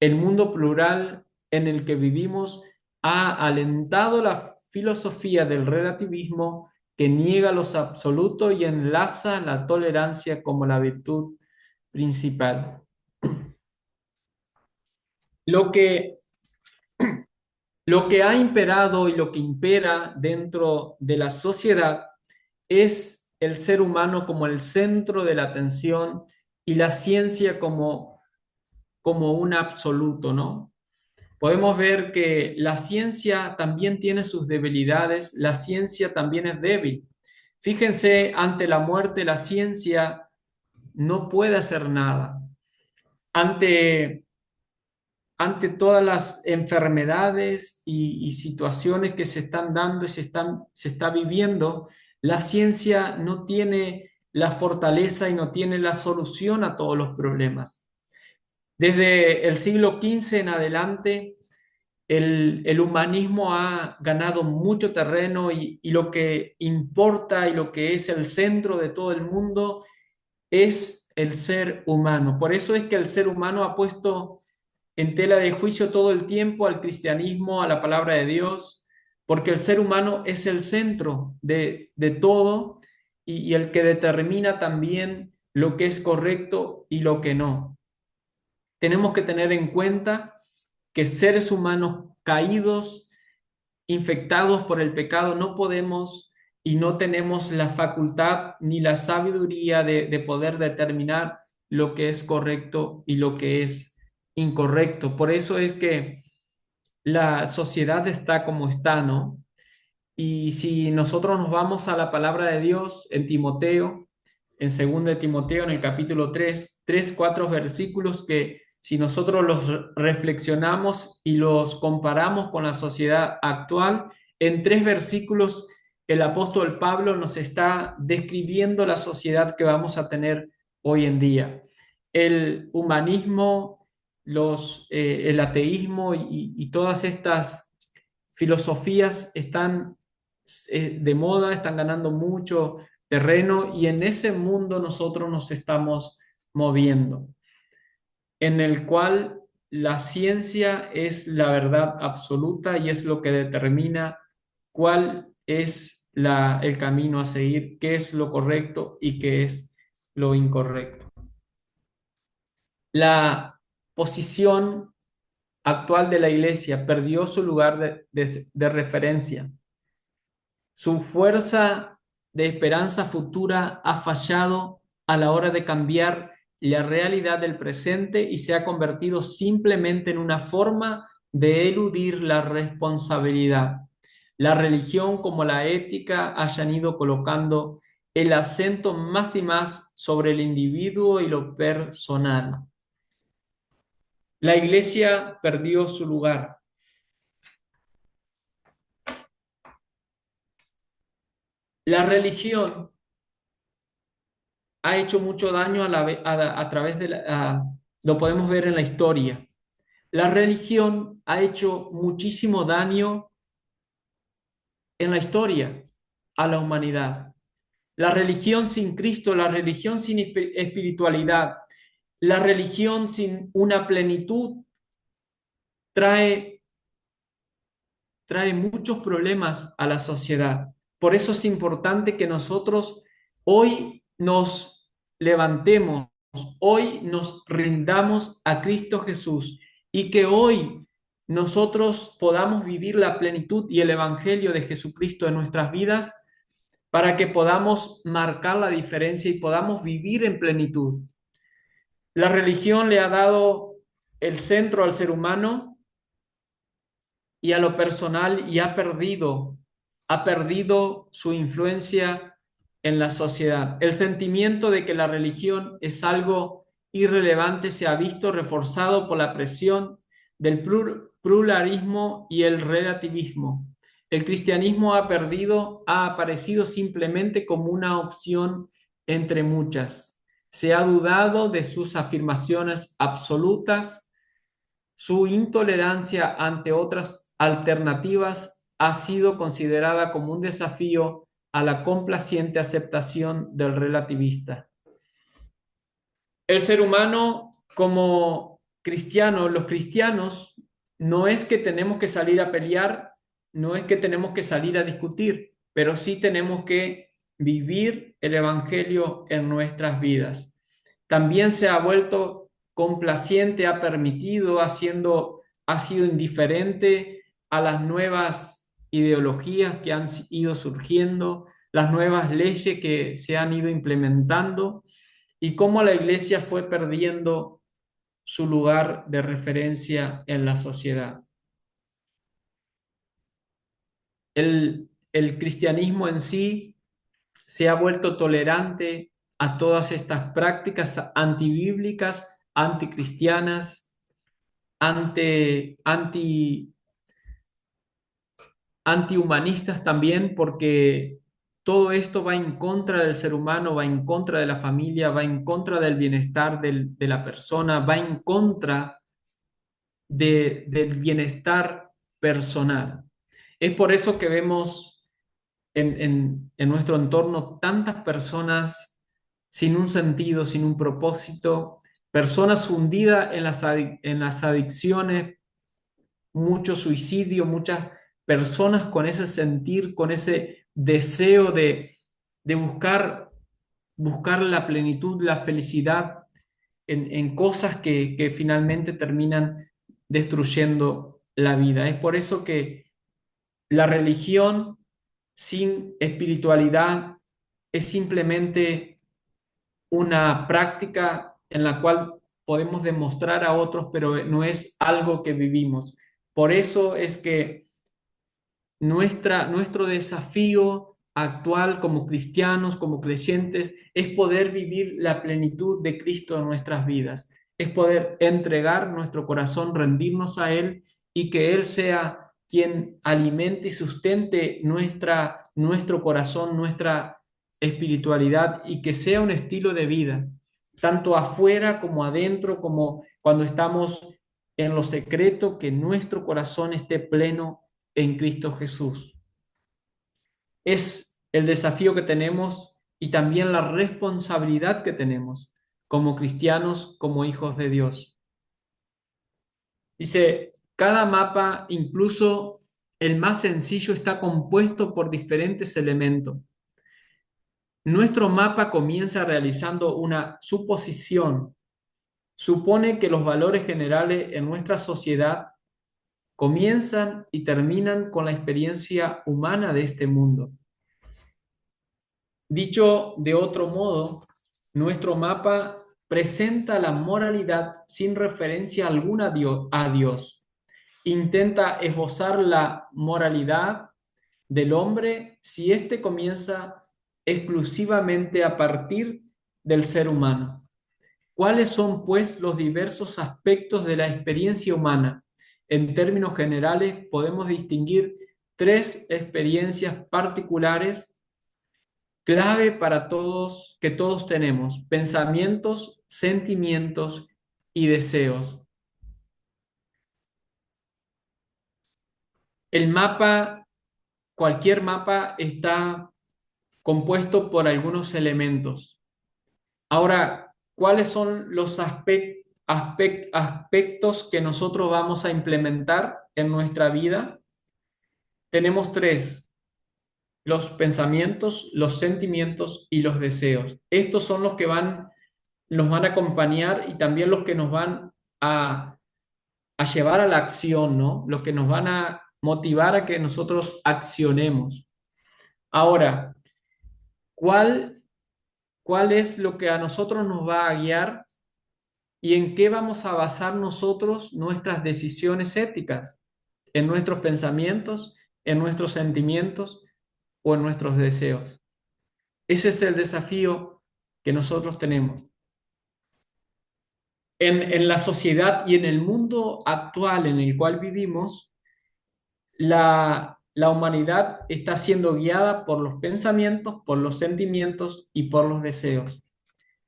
Speaker 2: El mundo plural en el que vivimos ha alentado la filosofía del relativismo que niega los absolutos y enlaza la tolerancia como la virtud principal. Lo que Lo que ha imperado y lo que impera dentro de la sociedad es el ser humano como el centro de la atención y la ciencia como un absoluto, ¿no? Podemos ver que la ciencia también tiene sus debilidades, la ciencia también es débil. Fíjense, ante la muerte la ciencia no puede hacer nada. Ante ante todas las enfermedades y situaciones que se están dando y se está viviendo, la ciencia no tiene la fortaleza y no tiene la solución a todos los problemas. Desde el siglo XV en adelante, el humanismo ha ganado mucho terreno y lo que importa y lo que es el centro de todo el mundo es el ser humano. Por eso es que el ser humano ha puesto en tela de juicio todo el tiempo al cristianismo, a la palabra de Dios, porque el ser humano es el centro de todo y el que determina también lo que es correcto y lo que no. Tenemos que tener en cuenta que seres humanos caídos, infectados por el pecado, no podemos y no tenemos la facultad ni la sabiduría de poder determinar lo que es correcto y lo que es incorrecto. Por eso es que la sociedad está como está, ¿no? Y si nosotros nos vamos a la palabra de Dios en Timoteo, en 2 de Timoteo, en el capítulo 4 versículos que si nosotros los reflexionamos y los comparamos con la sociedad actual, en 3 versículos el apóstol Pablo nos está describiendo la sociedad que vamos a tener hoy en día. El humanismo, el ateísmo y todas estas filosofías están de moda, están ganando mucho terreno y en ese mundo nosotros nos estamos moviendo, en el cual la ciencia es la verdad absoluta y es lo que determina cuál es el camino a seguir, qué es lo correcto y qué es lo incorrecto. La posición actual de la iglesia perdió su lugar de referencia. Su fuerza de esperanza futura ha fallado a la hora de cambiar la realidad del presente y se ha convertido simplemente en una forma de eludir la responsabilidad. La religión como la ética hayan ido colocando el acento más y más sobre el individuo y lo personal. La iglesia perdió su lugar. La religión ha hecho mucho daño a través lo podemos ver en la historia. La religión ha hecho muchísimo daño en la historia a la humanidad. La religión sin Cristo, la religión sin espiritualidad, la religión sin una plenitud trae, trae muchos problemas a la sociedad. Por eso es importante que nosotros hoy nos levantemos, hoy nos rindamos a Cristo Jesús y que hoy nosotros podamos vivir la plenitud y el Evangelio de Jesucristo en nuestras vidas para que podamos marcar la diferencia y podamos vivir en plenitud. La religión le ha dado el centro al ser humano y a lo personal y ha perdido su influencia en la sociedad. El sentimiento de que la religión es algo irrelevante se ha visto reforzado por la presión del pluralismo y el relativismo. El cristianismo ha aparecido simplemente como una opción entre muchas. Se ha dudado de sus afirmaciones absolutas. Su intolerancia ante otras alternativas ha sido considerada como un desafío a la complaciente aceptación del relativista. El ser humano como cristiano, los cristianos, no es que tenemos que salir a pelear, no es que tenemos que salir a discutir, pero sí tenemos que vivir el Evangelio en nuestras vidas. También se ha vuelto complaciente, ha permitido, ha sido indiferente a las nuevas ideologías que han ido surgiendo, las nuevas leyes que se han ido implementando y cómo la iglesia fue perdiendo su lugar de referencia en la sociedad. El cristianismo en sí se ha vuelto tolerante a todas estas prácticas antibíblicas, anticristianas, antihumanistas también, porque todo esto va en contra del ser humano, va en contra de la familia, va en contra del bienestar de la persona, va en contra del bienestar personal. Es por eso que vemos en nuestro entorno tantas personas sin un sentido, sin un propósito, personas hundidas en las adicciones, mucho suicidio, muchas personas con ese sentir, con ese deseo de buscar la plenitud, la felicidad en cosas que finalmente terminan destruyendo la vida. Es por eso que la religión sin espiritualidad es simplemente una práctica en la cual podemos demostrar a otros, pero no es algo que vivimos. Por eso es que nuestro desafío actual como cristianos, como creyentes, es poder vivir la plenitud de Cristo en nuestras vidas, es poder entregar nuestro corazón, rendirnos a Él y que Él sea quien alimente y sustente nuestro corazón, nuestra espiritualidad y que sea un estilo de vida, tanto afuera como adentro, como cuando estamos en lo secreto, que nuestro corazón esté pleno en Cristo Jesús. Es el desafío que tenemos y también la responsabilidad que tenemos como cristianos, como hijos de Dios. Dice, cada mapa, incluso el más sencillo, está compuesto por diferentes elementos. Nuestro mapa comienza realizando una suposición. Supone que los valores generales en nuestra sociedad comienzan y terminan con la experiencia humana de este mundo. Dicho de otro modo, nuestro mapa presenta la moralidad sin referencia alguna a Dios. Intenta esbozar la moralidad del hombre si éste comienza exclusivamente a partir del ser humano. ¿Cuáles son, pues, los diversos aspectos de la experiencia humana? En términos generales, podemos distinguir tres experiencias particulares clave para todos, que todos tenemos: pensamientos, sentimientos y deseos. El mapa, cualquier mapa, está compuesto por algunos elementos. Ahora, ¿cuáles son los aspectos que nosotros vamos a implementar en nuestra vida? Tenemos tres: los pensamientos, los sentimientos y los deseos. Estos son los que nos van a acompañar y también los que nos van a llevar a la acción, ¿no? Los que nos van a motivar a que nosotros accionemos. Ahora, ¿cuál es lo que a nosotros nos va a guiar y en qué vamos a basar nosotros nuestras decisiones éticas? ¿En nuestros pensamientos, en nuestros sentimientos o en nuestros deseos? Ese es el desafío que nosotros tenemos. En la sociedad y en el mundo actual en el cual vivimos, la humanidad está siendo guiada por los pensamientos, por los sentimientos y por los deseos.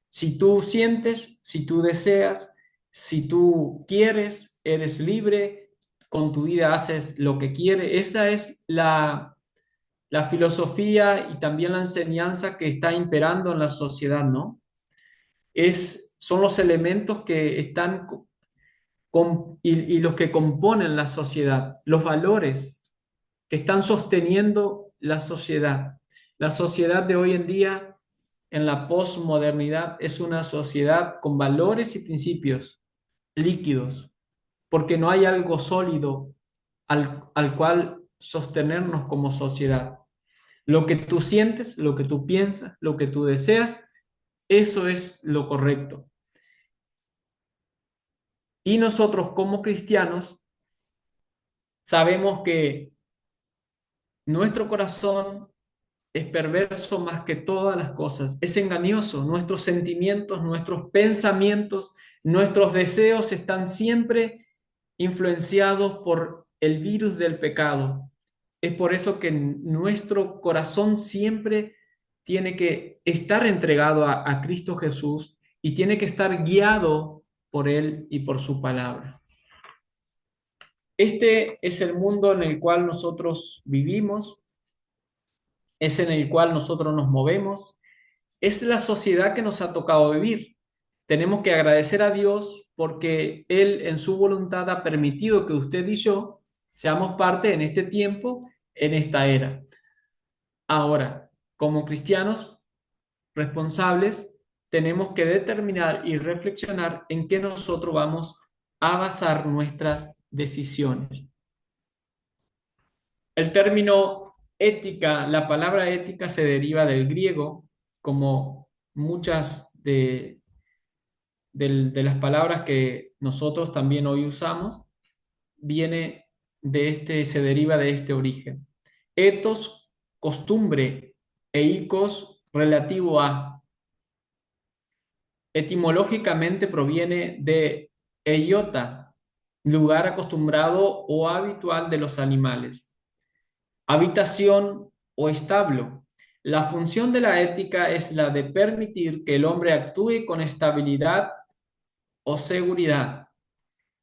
Speaker 2: Si tú sientes, si tú deseas, si tú quieres, eres libre, con tu vida haces lo que quieres. Esa es la filosofía y también la enseñanza que está imperando en la sociedad, ¿no? Son los elementos que están y los que componen la sociedad, los valores que están sosteniendo la sociedad. La sociedad de hoy en día, en la posmodernidad, es una sociedad con valores y principios líquidos, porque no hay algo sólido al cual sostenernos como sociedad. Lo que tú sientes, lo que tú piensas, lo que tú deseas, eso es lo correcto. Y nosotros como cristianos sabemos que nuestro corazón es perverso más que todas las cosas, es engañoso. Nuestros sentimientos, nuestros pensamientos, nuestros deseos están siempre influenciados por el virus del pecado. Es por eso que nuestro corazón siempre tiene que estar entregado a Cristo Jesús y tiene que estar guiado por Él y por su palabra. Este es el mundo en el cual nosotros vivimos, es en el cual nosotros nos movemos, es la sociedad que nos ha tocado vivir. Tenemos que agradecer a Dios porque Él en su voluntad ha permitido que usted y yo seamos parte en este tiempo, en esta era. Ahora, como cristianos responsables, tenemos que determinar y reflexionar en qué nosotros vamos a basar nuestras decisiones. El término ética, la palabra ética se deriva del griego, como muchas de las palabras que nosotros también hoy usamos, se deriva de este origen. Ethos, costumbre, e ikos, relativo a. Etimológicamente proviene de eiota, lugar acostumbrado o habitual de los animales. Habitación o establo. La función de la ética es la de permitir que el hombre actúe con estabilidad o seguridad.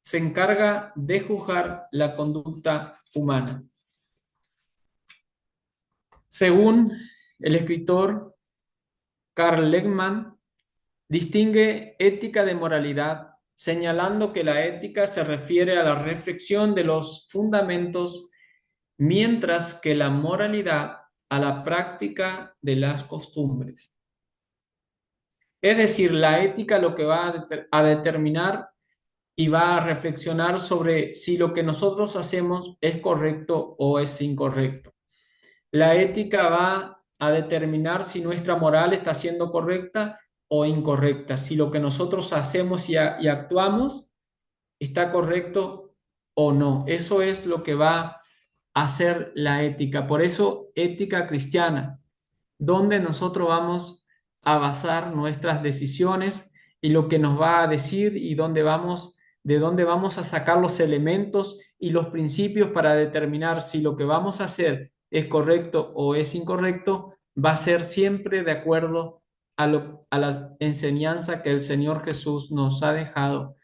Speaker 2: Se encarga de juzgar la conducta humana. Según el escritor Karl Legmann, distingue ética de moralidad, señalando que la ética se refiere a la reflexión de los fundamentos, mientras que la moralidad a la práctica de las costumbres. Es decir, la ética lo que va a determinar y va a reflexionar sobre si lo que nosotros hacemos es correcto o es incorrecto. La ética va a determinar si nuestra moral está siendo correcta o incorrecta, si lo que nosotros hacemos y actuamos está correcto o no. Eso es lo que va a hacer la ética. Por eso, ética cristiana, donde nosotros vamos a basar nuestras decisiones y lo que nos va a decir y de dónde vamos a sacar los elementos y los principios para determinar si lo que vamos a hacer es correcto o es incorrecto, va a ser siempre de acuerdo a la enseñanza que el Señor Jesús nos ha dejado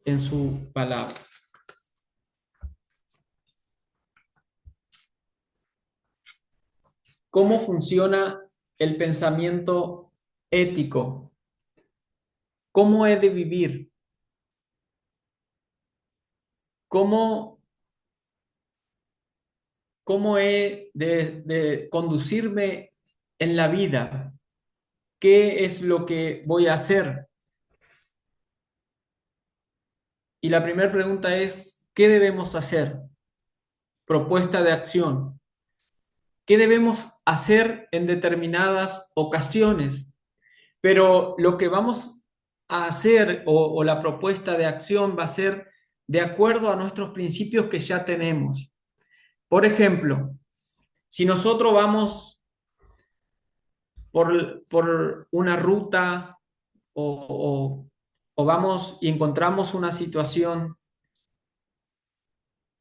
Speaker 2: en su palabra. ¿Cómo funciona el pensamiento ético? ¿Cómo he de vivir? ¿Cómo he de conducirme en la vida? ¿Qué es lo que voy a hacer? Y la primera pregunta es, ¿qué debemos hacer? Propuesta de acción. ¿Qué debemos hacer en determinadas ocasiones? Pero lo que vamos a hacer o la propuesta de acción va a ser de acuerdo a nuestros principios que ya tenemos. Por ejemplo, si nosotros vamos por una ruta o vamos y encontramos una situación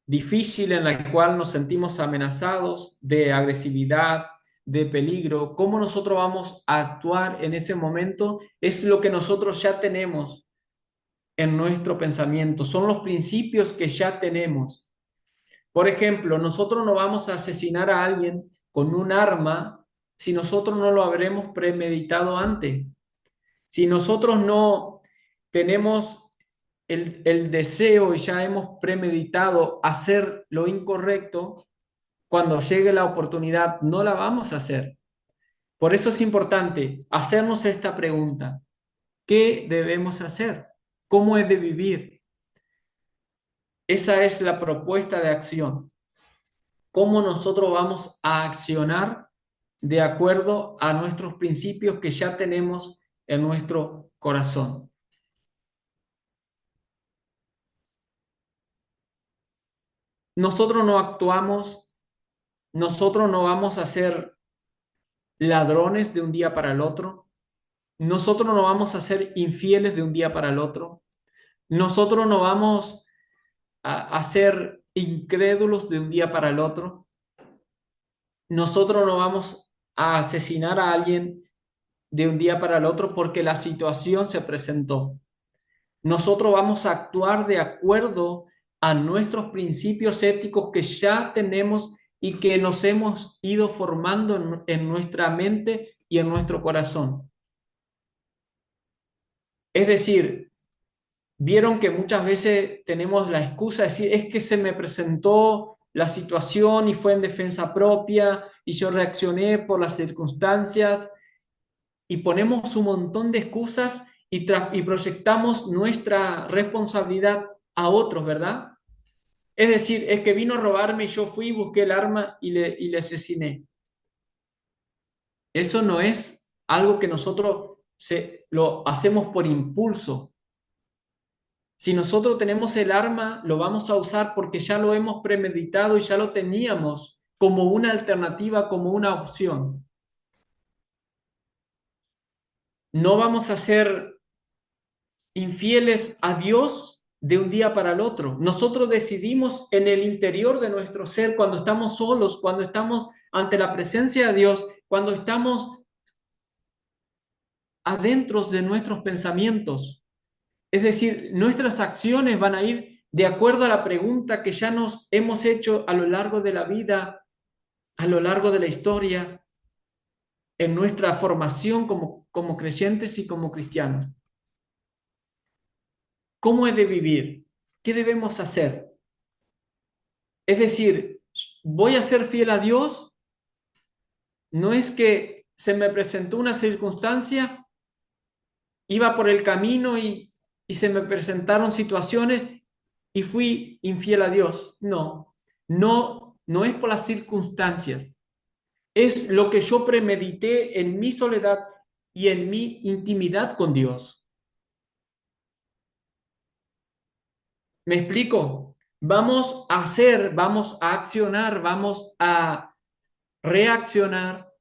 Speaker 2: difícil en la cual nos sentimos amenazados de agresividad, de peligro, cómo nosotros vamos a actuar en ese momento es lo que nosotros ya tenemos en nuestro pensamiento, son los principios que ya tenemos. Por ejemplo, nosotros no vamos a asesinar a alguien con un arma si nosotros no lo habremos premeditado antes. Si nosotros no tenemos el deseo y ya hemos premeditado hacer lo incorrecto, cuando llegue la oportunidad no la vamos a hacer. Por eso es importante hacernos esta pregunta. ¿Qué debemos hacer? ¿Cómo he de vivir? Esa es la propuesta de acción. ¿Cómo nosotros vamos a accionar de acuerdo a nuestros principios que ya tenemos en nuestro corazón? Nosotros no actuamos, nosotros no vamos a ser ladrones de un día para el otro, nosotros no vamos a ser infieles de un día para el otro, nosotros no vamos a ser incrédulos de un día para el otro, nosotros no vamos a asesinar a alguien de un día para el otro porque la situación se presentó. Nosotros vamos a actuar de acuerdo a nuestros principios éticos que ya tenemos y que nos hemos ido formando en nuestra mente y en nuestro corazón. Es decir, vieron que muchas veces tenemos la excusa de decir, es que se me presentó la situación y fue en defensa propia y yo reaccioné por las circunstancias y ponemos un montón de excusas y proyectamos nuestra responsabilidad a otros, ¿verdad? Es decir, es que vino a robarme y yo fui, busqué el arma y le asesiné. Eso no es algo que nosotros lo hacemos por impulso. Si nosotros tenemos el arma, lo vamos a usar porque ya lo hemos premeditado y ya lo teníamos como una alternativa, como una opción. No vamos a ser infieles a Dios de un día para el otro. Nosotros decidimos en el interior de nuestro ser, cuando estamos solos, cuando estamos ante la presencia de Dios, cuando estamos adentro de nuestros pensamientos. Es decir, nuestras acciones van a ir de acuerdo a la pregunta que ya nos hemos hecho a lo largo de la vida, a lo largo de la historia, en nuestra formación como creyentes y como cristianos. ¿Cómo he de vivir? ¿Qué debemos hacer? Es decir, ¿voy a ser fiel a Dios? No es que se me presentó una circunstancia, iba por el camino y se me presentaron situaciones y fui infiel a Dios. No, no es por las circunstancias. Es lo que yo premedité en mi soledad y en mi intimidad con Dios. ¿Me explico? Vamos a hacer, vamos a accionar, vamos a reaccionar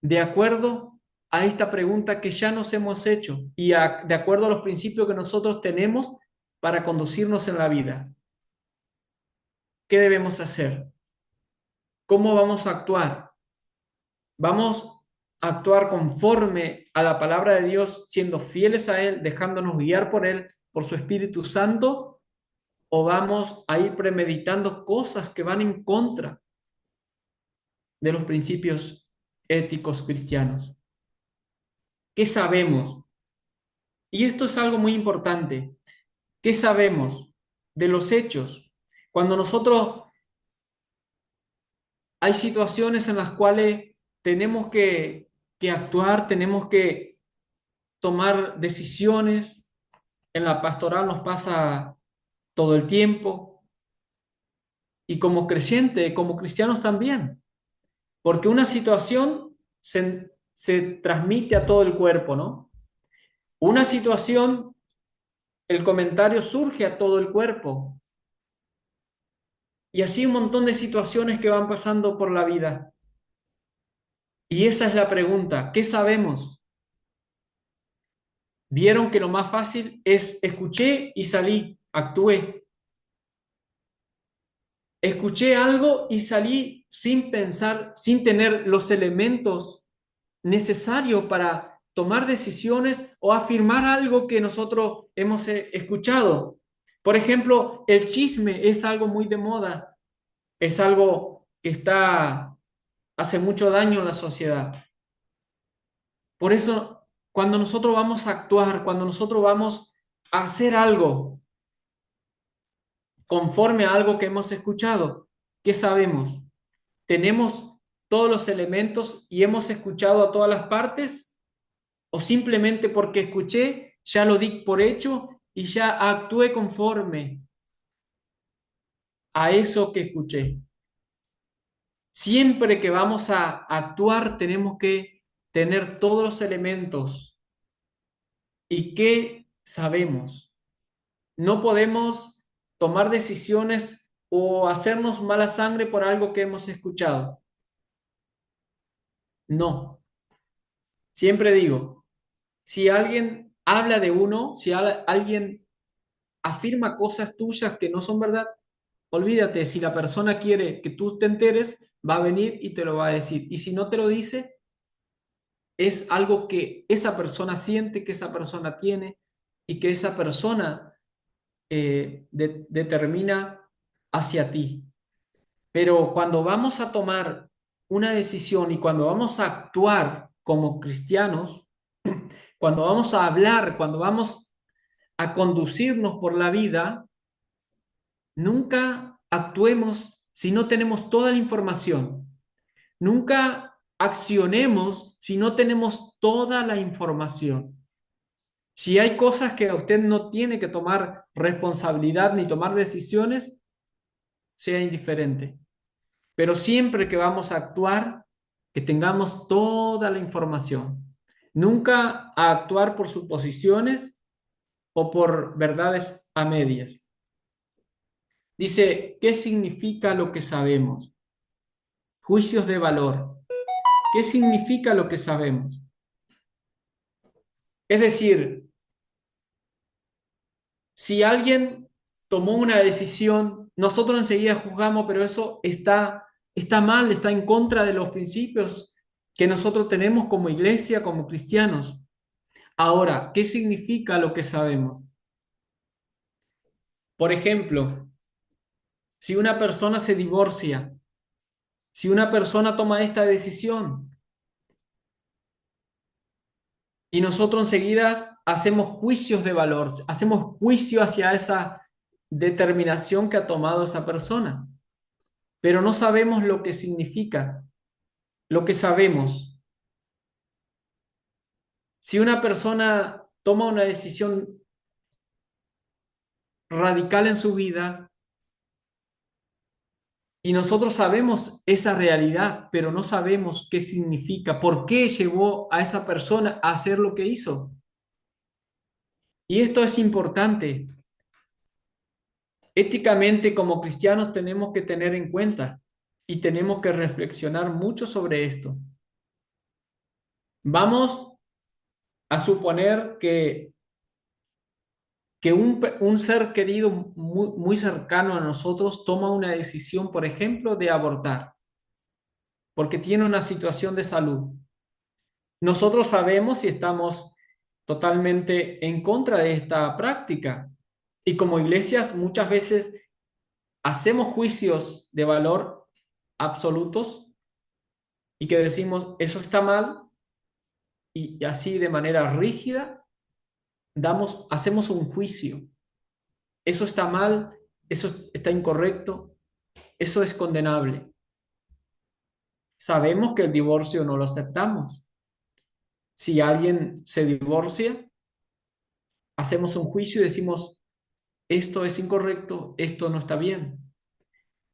Speaker 2: de acuerdo a esta pregunta que ya nos hemos hecho y de acuerdo a los principios que nosotros tenemos para conducirnos en la vida. ¿Qué debemos hacer? ¿Cómo vamos a actuar? ¿Vamos a actuar conforme a la palabra de Dios, siendo fieles a Él, dejándonos guiar por Él, por su Espíritu Santo? ¿O vamos a ir premeditando cosas que van en contra de los principios éticos cristianos? ¿Qué sabemos? Y esto es algo muy importante. ¿Qué sabemos de los hechos? Cuando nosotros hay situaciones en las cuales tenemos que actuar, tenemos que tomar decisiones. En la pastoral nos pasa todo el tiempo. Y como creyente, como cristianos también. Porque una situación se transmite a todo el cuerpo, ¿no? Una situación, el comentario surge a todo el cuerpo. Y así un montón de situaciones que van pasando por la vida. Y esa es la pregunta, ¿qué sabemos? Vieron que lo más fácil es escuché y salí, actué. Escuché algo y salí sin pensar, sin tener los elementos necesarios para tomar decisiones o afirmar algo que nosotros hemos escuchado. Por ejemplo, el chisme es algo muy de moda, es algo que hace mucho daño en la sociedad. Por eso, cuando nosotros vamos a actuar, cuando nosotros vamos a hacer algo conforme a algo que hemos escuchado, ¿qué sabemos? ¿Tenemos todos los elementos y hemos escuchado a todas las partes? ¿O simplemente porque escuché, ya lo di por hecho y ya actué conforme? a eso que escuché. Siempre que vamos a actuar tenemos que tener todos los elementos y qué sabemos. No podemos tomar decisiones o hacernos mala sangre por algo que hemos escuchado. No. Siempre digo, si alguien habla de uno, si alguien afirma cosas tuyas que no son verdad, olvídate, si la persona quiere que tú te enteres, va a venir y te lo va a decir. Y si no te lo dice, es algo que esa persona siente, que esa persona tiene y que esa persona determina hacia ti. Pero cuando vamos a tomar una decisión y cuando vamos a actuar como cristianos, cuando vamos a hablar, cuando vamos a conducirnos por la vida, nunca actuemos si no tenemos toda la información. Nunca accionemos si no tenemos toda la información. Si hay cosas que usted no tiene que tomar responsabilidad ni tomar decisiones, sea indiferente. Pero siempre que vamos a actuar, que tengamos toda la información. Nunca a actuar por suposiciones o por verdades a medias. Dice, ¿qué significa lo que sabemos? Juicios de valor. ¿Qué significa lo que sabemos? Es decir, si alguien tomó una decisión, nosotros enseguida juzgamos, pero eso está mal, está en contra de los principios que nosotros tenemos como iglesia, como cristianos. Ahora, ¿qué significa lo que sabemos? Por ejemplo, si una persona se divorcia, si una persona toma esta decisión y nosotros enseguida hacemos juicios de valor, hacemos juicio hacia esa determinación que ha tomado esa persona, pero no sabemos lo que significa, lo que sabemos. Si una persona toma una decisión radical en su vida, y nosotros sabemos esa realidad, pero no sabemos qué significa, por qué llevó a esa persona a hacer lo que hizo. Y esto es importante. Éticamente, como cristianos, tenemos que tener en cuenta y tenemos que reflexionar mucho sobre esto. Vamos a suponer que un ser querido muy cercano a nosotros toma una decisión, por ejemplo, de abortar, porque tiene una situación de salud. Nosotros sabemos si estamos totalmente en contra de esta práctica. Y como iglesias muchas veces hacemos juicios de valor absolutos y que decimos, eso está mal, y así de manera rígida hacemos un juicio. Eso está mal, eso está incorrecto, eso es condenable. Sabemos que el divorcio no lo aceptamos. Si alguien se divorcia, hacemos un juicio y decimos, esto es incorrecto, esto no está bien,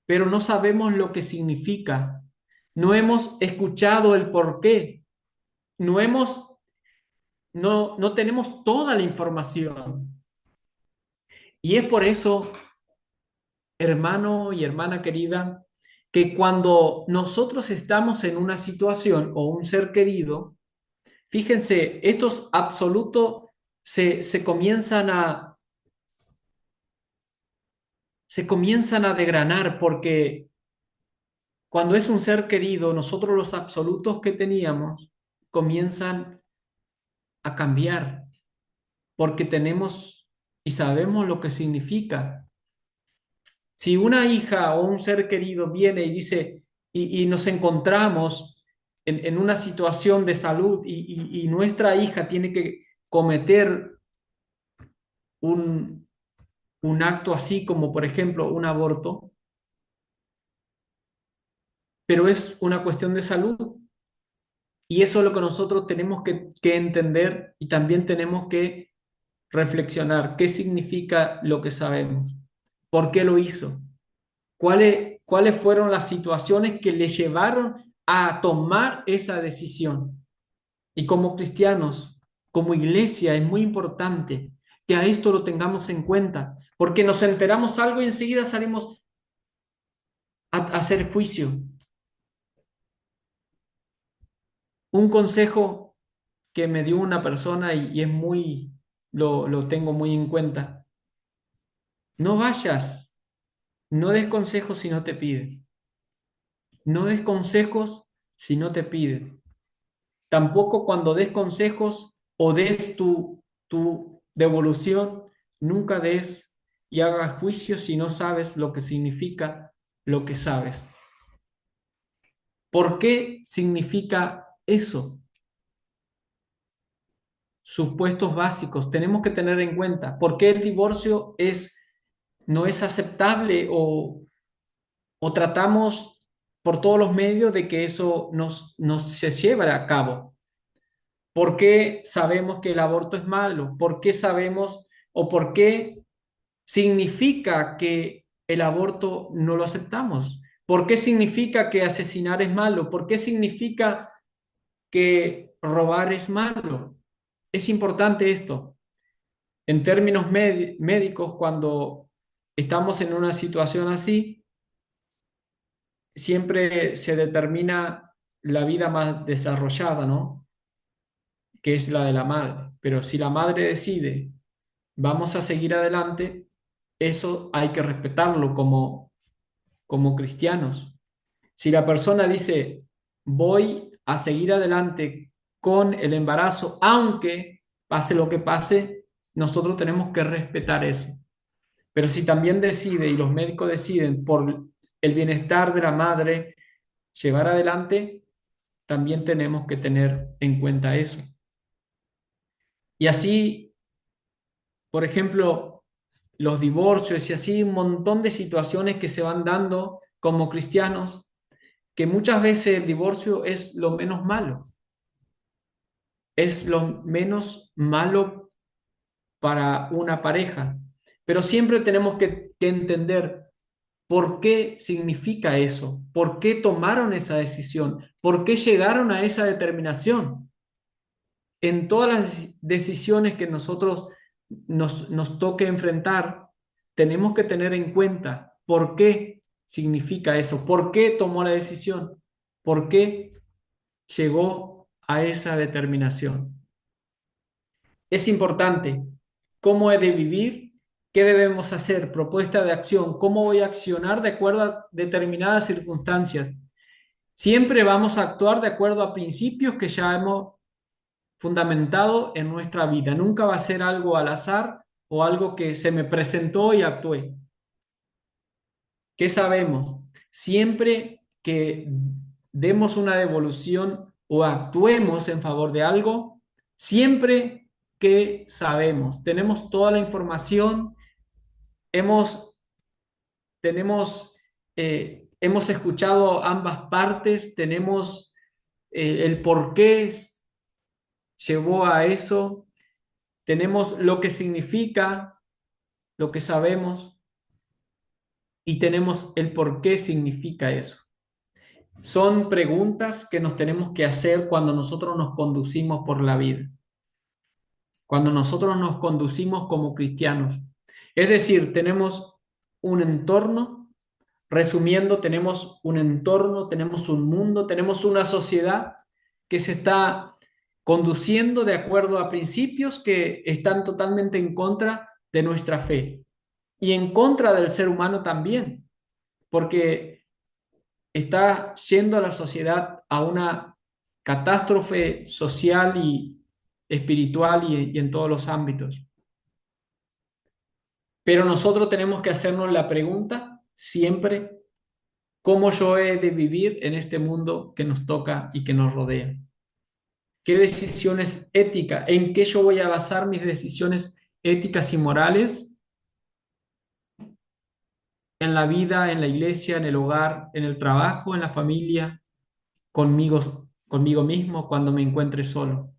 Speaker 2: pero no sabemos lo que significa, no hemos escuchado el por qué, no tenemos toda la información. Y es por eso, hermano y hermana querida, que cuando nosotros estamos en una situación o un ser querido, fíjense, estos absolutos se comienzan a degranar porque cuando es un ser querido, nosotros los absolutos que teníamos comienzan a cambiar porque tenemos y sabemos lo que significa. Si una hija o un ser querido viene y dice, y nos encontramos en una situación de salud y nuestra hija tiene que cometer un, un acto así como, por ejemplo, un aborto, pero es una cuestión de salud. Y eso es lo que nosotros tenemos que entender y también tenemos que reflexionar. ¿Qué significa lo que sabemos? ¿Por qué lo hizo? ¿Cuáles fueron las situaciones que le llevaron a tomar esa decisión? Y como cristianos, como iglesia, es muy importante que a esto lo tengamos en cuenta, porque nos enteramos algo y enseguida salimos a hacer juicio. Un consejo que me dio una persona y es lo tengo muy en cuenta. No vayas, no des consejos si no te piden. No des consejos si no te piden. Tampoco cuando des consejos o des tu devolución, nunca des y hagas juicio si no sabes lo que significa lo que sabes. ¿Por qué significa eso? Supuestos básicos tenemos que tener en cuenta. ¿Por qué el divorcio no es aceptable o tratamos por todos los medios de que eso nos se lleve a cabo? ¿Por qué sabemos que el aborto es malo? ¿Por qué sabemos o por qué significa que el aborto no lo aceptamos? ¿Por qué significa que asesinar es malo? ¿Por qué significa que robar es malo? Es importante esto. En términos médicos, cuando estamos en una situación así, siempre se determina la vida más desarrollada, ¿no? Que es la de la madre. Pero si la madre decide, vamos a seguir adelante, eso hay que respetarlo como cristianos. Si la persona dice, voy a seguir adelante con el embarazo, aunque pase lo que pase, nosotros tenemos que respetar eso. Pero si también decide y los médicos deciden por el bienestar de la madre llevar adelante, también tenemos que tener en cuenta eso. Y así, por ejemplo, los divorcios y así un montón de situaciones que se van dando como cristianos, que muchas veces el divorcio es lo menos malo, es lo menos malo para una pareja, pero siempre tenemos que entender por qué significa eso, por qué tomaron esa decisión, por qué llegaron a esa determinación. En todas las decisiones que nosotros nos toque enfrentar, tenemos que tener en cuenta por qué significa eso, por qué tomó la decisión, por qué llegó a esa determinación. Es importante cómo he de vivir, qué debemos hacer, propuesta de acción, cómo voy a accionar de acuerdo a determinadas circunstancias. Siempre vamos a actuar de acuerdo a principios que ya hemos fundamentado en nuestra vida. Nunca va a ser algo al azar o algo que se me presentó y actué. ¿Qué sabemos? Siempre que demos una devolución o actuemos en favor de algo, siempre que sabemos, tenemos toda la información, hemos, hemos escuchado ambas partes, tenemos el por qué llevó a eso, tenemos lo que significa, lo que sabemos y tenemos el por qué significa eso. Son preguntas que nos tenemos que hacer cuando nosotros nos conducimos por la vida, cuando nosotros nos conducimos como cristianos. Es decir, tenemos un entorno, resumiendo, tenemos un entorno, tenemos un mundo, tenemos una sociedad que se está conduciendo de acuerdo a principios que están totalmente en contra de nuestra fe y en contra del ser humano también, porque está yendo a la sociedad a una catástrofe social y espiritual y en todos los ámbitos. Pero nosotros tenemos que hacernos la pregunta siempre, ¿cómo yo he de vivir en este mundo que nos toca y que nos rodea? ¿Qué decisiones éticas? ¿En qué yo voy a basar mis decisiones éticas y morales? En la vida, en la iglesia, en el hogar, en el trabajo, en la familia, conmigo mismo, cuando me encuentre solo.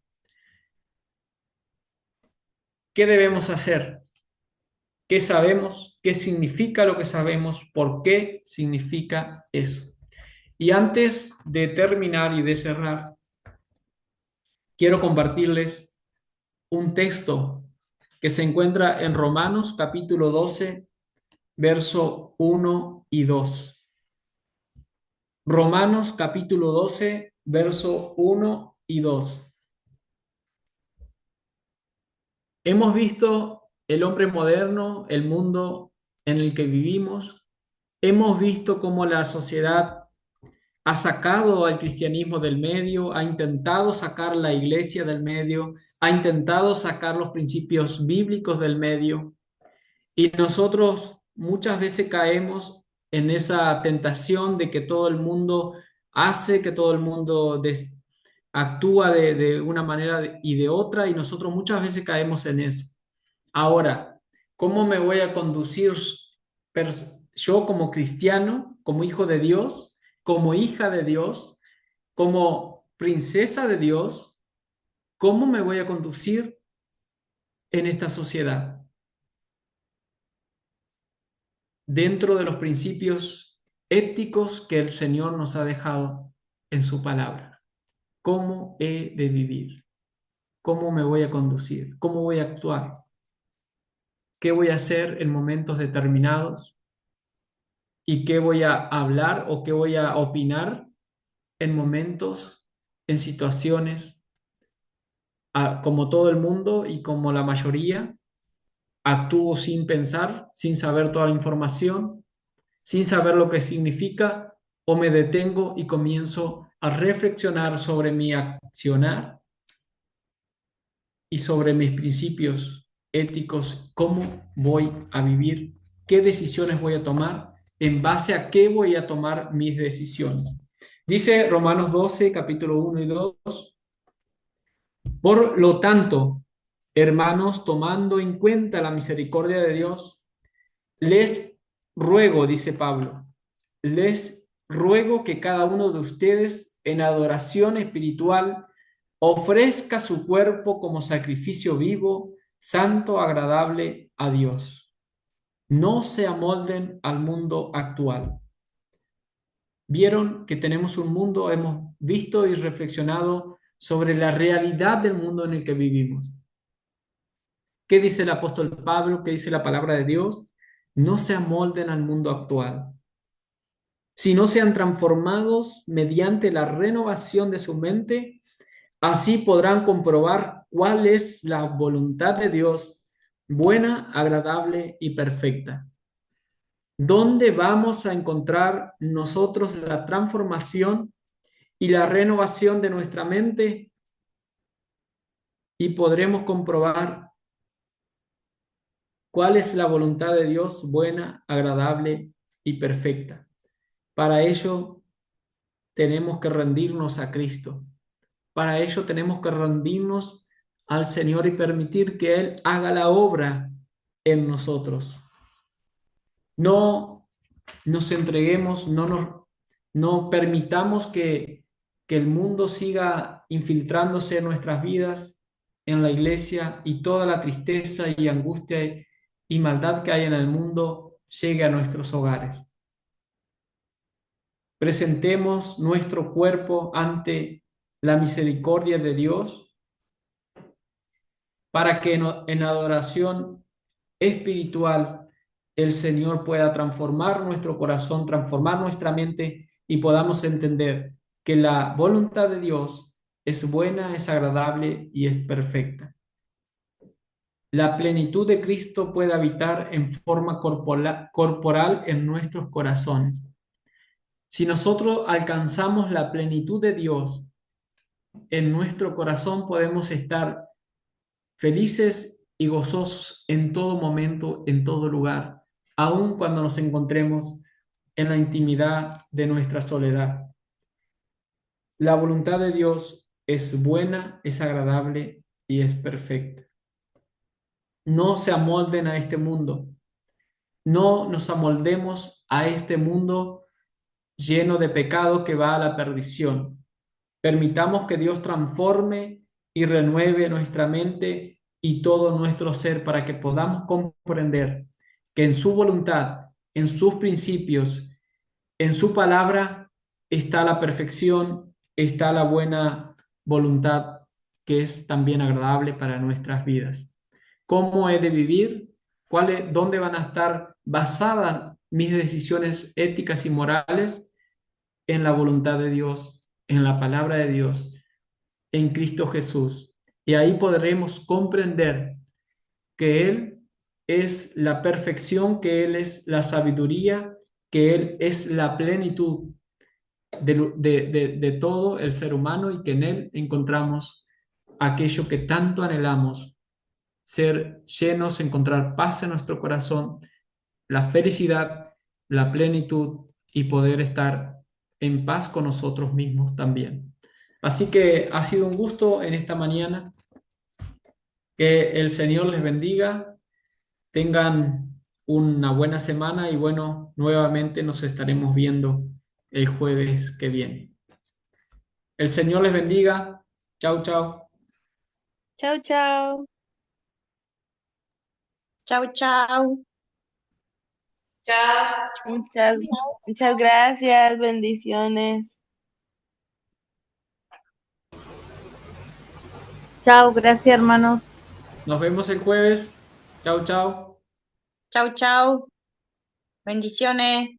Speaker 2: ¿Qué debemos hacer? qué sabemos, qué significa lo que sabemos, por qué significa eso. Y antes de terminar y de cerrar, quiero compartirles un texto que se encuentra en Romanos capítulo 12, verso 1 y 2. Romanos capítulo 12, verso 1 y 2. Hemos visto el hombre moderno, el mundo en el que vivimos. Hemos visto cómo la sociedad ha sacado al cristianismo del medio, ha intentado sacar la iglesia del medio, ha intentado sacar los principios bíblicos del medio. Y nosotros muchas veces caemos en esa tentación de que todo el mundo hace, que todo el mundo actúa de una manera y de otra, y nosotros muchas veces caemos en eso. Ahora, ¿cómo me voy a conducir yo como cristiano, como hijo de Dios, como hija de Dios, como princesa de Dios? ¿Cómo me voy a conducir en esta sociedad dentro de los principios éticos que el Señor nos ha dejado en su palabra? ¿Cómo he de vivir? ¿Cómo me voy a conducir? ¿Cómo voy a actuar? ¿Qué voy a hacer en momentos determinados? ¿Y qué voy a hablar o qué voy a opinar en momentos, en situaciones, como todo el mundo y como la mayoría? Actúo sin pensar, sin saber toda la información, sin saber lo que significa, o me detengo y comienzo a reflexionar sobre mi accionar y sobre mis principios éticos, cómo voy a vivir, qué decisiones voy a tomar, en base a qué voy a tomar mis decisiones. Dice Romanos 12, capítulo 1 y 2: por lo tanto, hermanos, tomando en cuenta la misericordia de Dios, les ruego, dice Pablo, les ruego que cada uno de ustedes en adoración espiritual ofrezca su cuerpo como sacrificio vivo, santo, agradable a Dios. No se amolden al mundo actual. Vieron que tenemos un mundo, hemos visto y reflexionado sobre la realidad del mundo en el que vivimos. ¿Qué dice el apóstol Pablo? ¿Qué dice la palabra de Dios? No se amolden al mundo actual, sino sean transformados mediante la renovación de su mente. Así podrán comprobar cuál es la voluntad de Dios, buena, agradable y perfecta. ¿Dónde vamos a encontrar nosotros la transformación y la renovación de nuestra mente? Y podremos comprobar cuál es la voluntad de Dios, buena, agradable y perfecta. Para ello tenemos que rendirnos a Cristo. Para ello tenemos que rendirnos al Señor y permitir que Él haga la obra en nosotros. No nos entreguemos, no permitamos que el mundo siga infiltrándose en nuestras vidas, en la iglesia, y toda la tristeza y angustia y maldad que hay en el mundo llegue a nuestros hogares. Presentemos nuestro cuerpo ante la misericordia de Dios para que en adoración espiritual el Señor pueda transformar nuestro corazón, transformar nuestra mente, y podamos entender que la voluntad de Dios es buena, es agradable y es perfecta. La plenitud de Cristo puede habitar en forma corporal en nuestros corazones. Si nosotros alcanzamos la plenitud de Dios en nuestro corazón, podemos estar felices y gozosos en todo momento, en todo lugar, aun cuando nos encontremos en la intimidad de nuestra soledad. La voluntad de Dios es buena, es agradable y es perfecta. No se amolden a este mundo. No nos amoldemos a este mundo lleno de pecado que va a la perdición. Permitamos que Dios transforme y renueve nuestra mente y todo nuestro ser para que podamos comprender que en su voluntad, en sus principios, en su palabra está la perfección, está la buena voluntad que es también agradable para nuestras vidas. ¿Cómo he de vivir? ¿Dónde van a estar basadas mis decisiones éticas y morales? En la voluntad de Dios, en la palabra de Dios, en Cristo Jesús. Y ahí podremos comprender que Él es la perfección, que Él es la sabiduría, que Él es la plenitud de todo el ser humano y que en Él encontramos aquello que tanto anhelamos, ser llenos, encontrar paz en nuestro corazón, la felicidad, la plenitud y poder estar en paz con nosotros mismos también. Así que ha sido un gusto en esta mañana. Que el Señor les bendiga, tengan una buena semana y bueno, nuevamente nos estaremos viendo el jueves que viene. El Señor les bendiga. Chau, chau.
Speaker 4: Chao, chao.
Speaker 3: Chau, chau.
Speaker 4: Muchas, muchas gracias. Bendiciones. Chao, gracias, hermanos.
Speaker 2: Nos vemos el jueves. Chau, chau.
Speaker 3: Chau, chau. Bendiciones.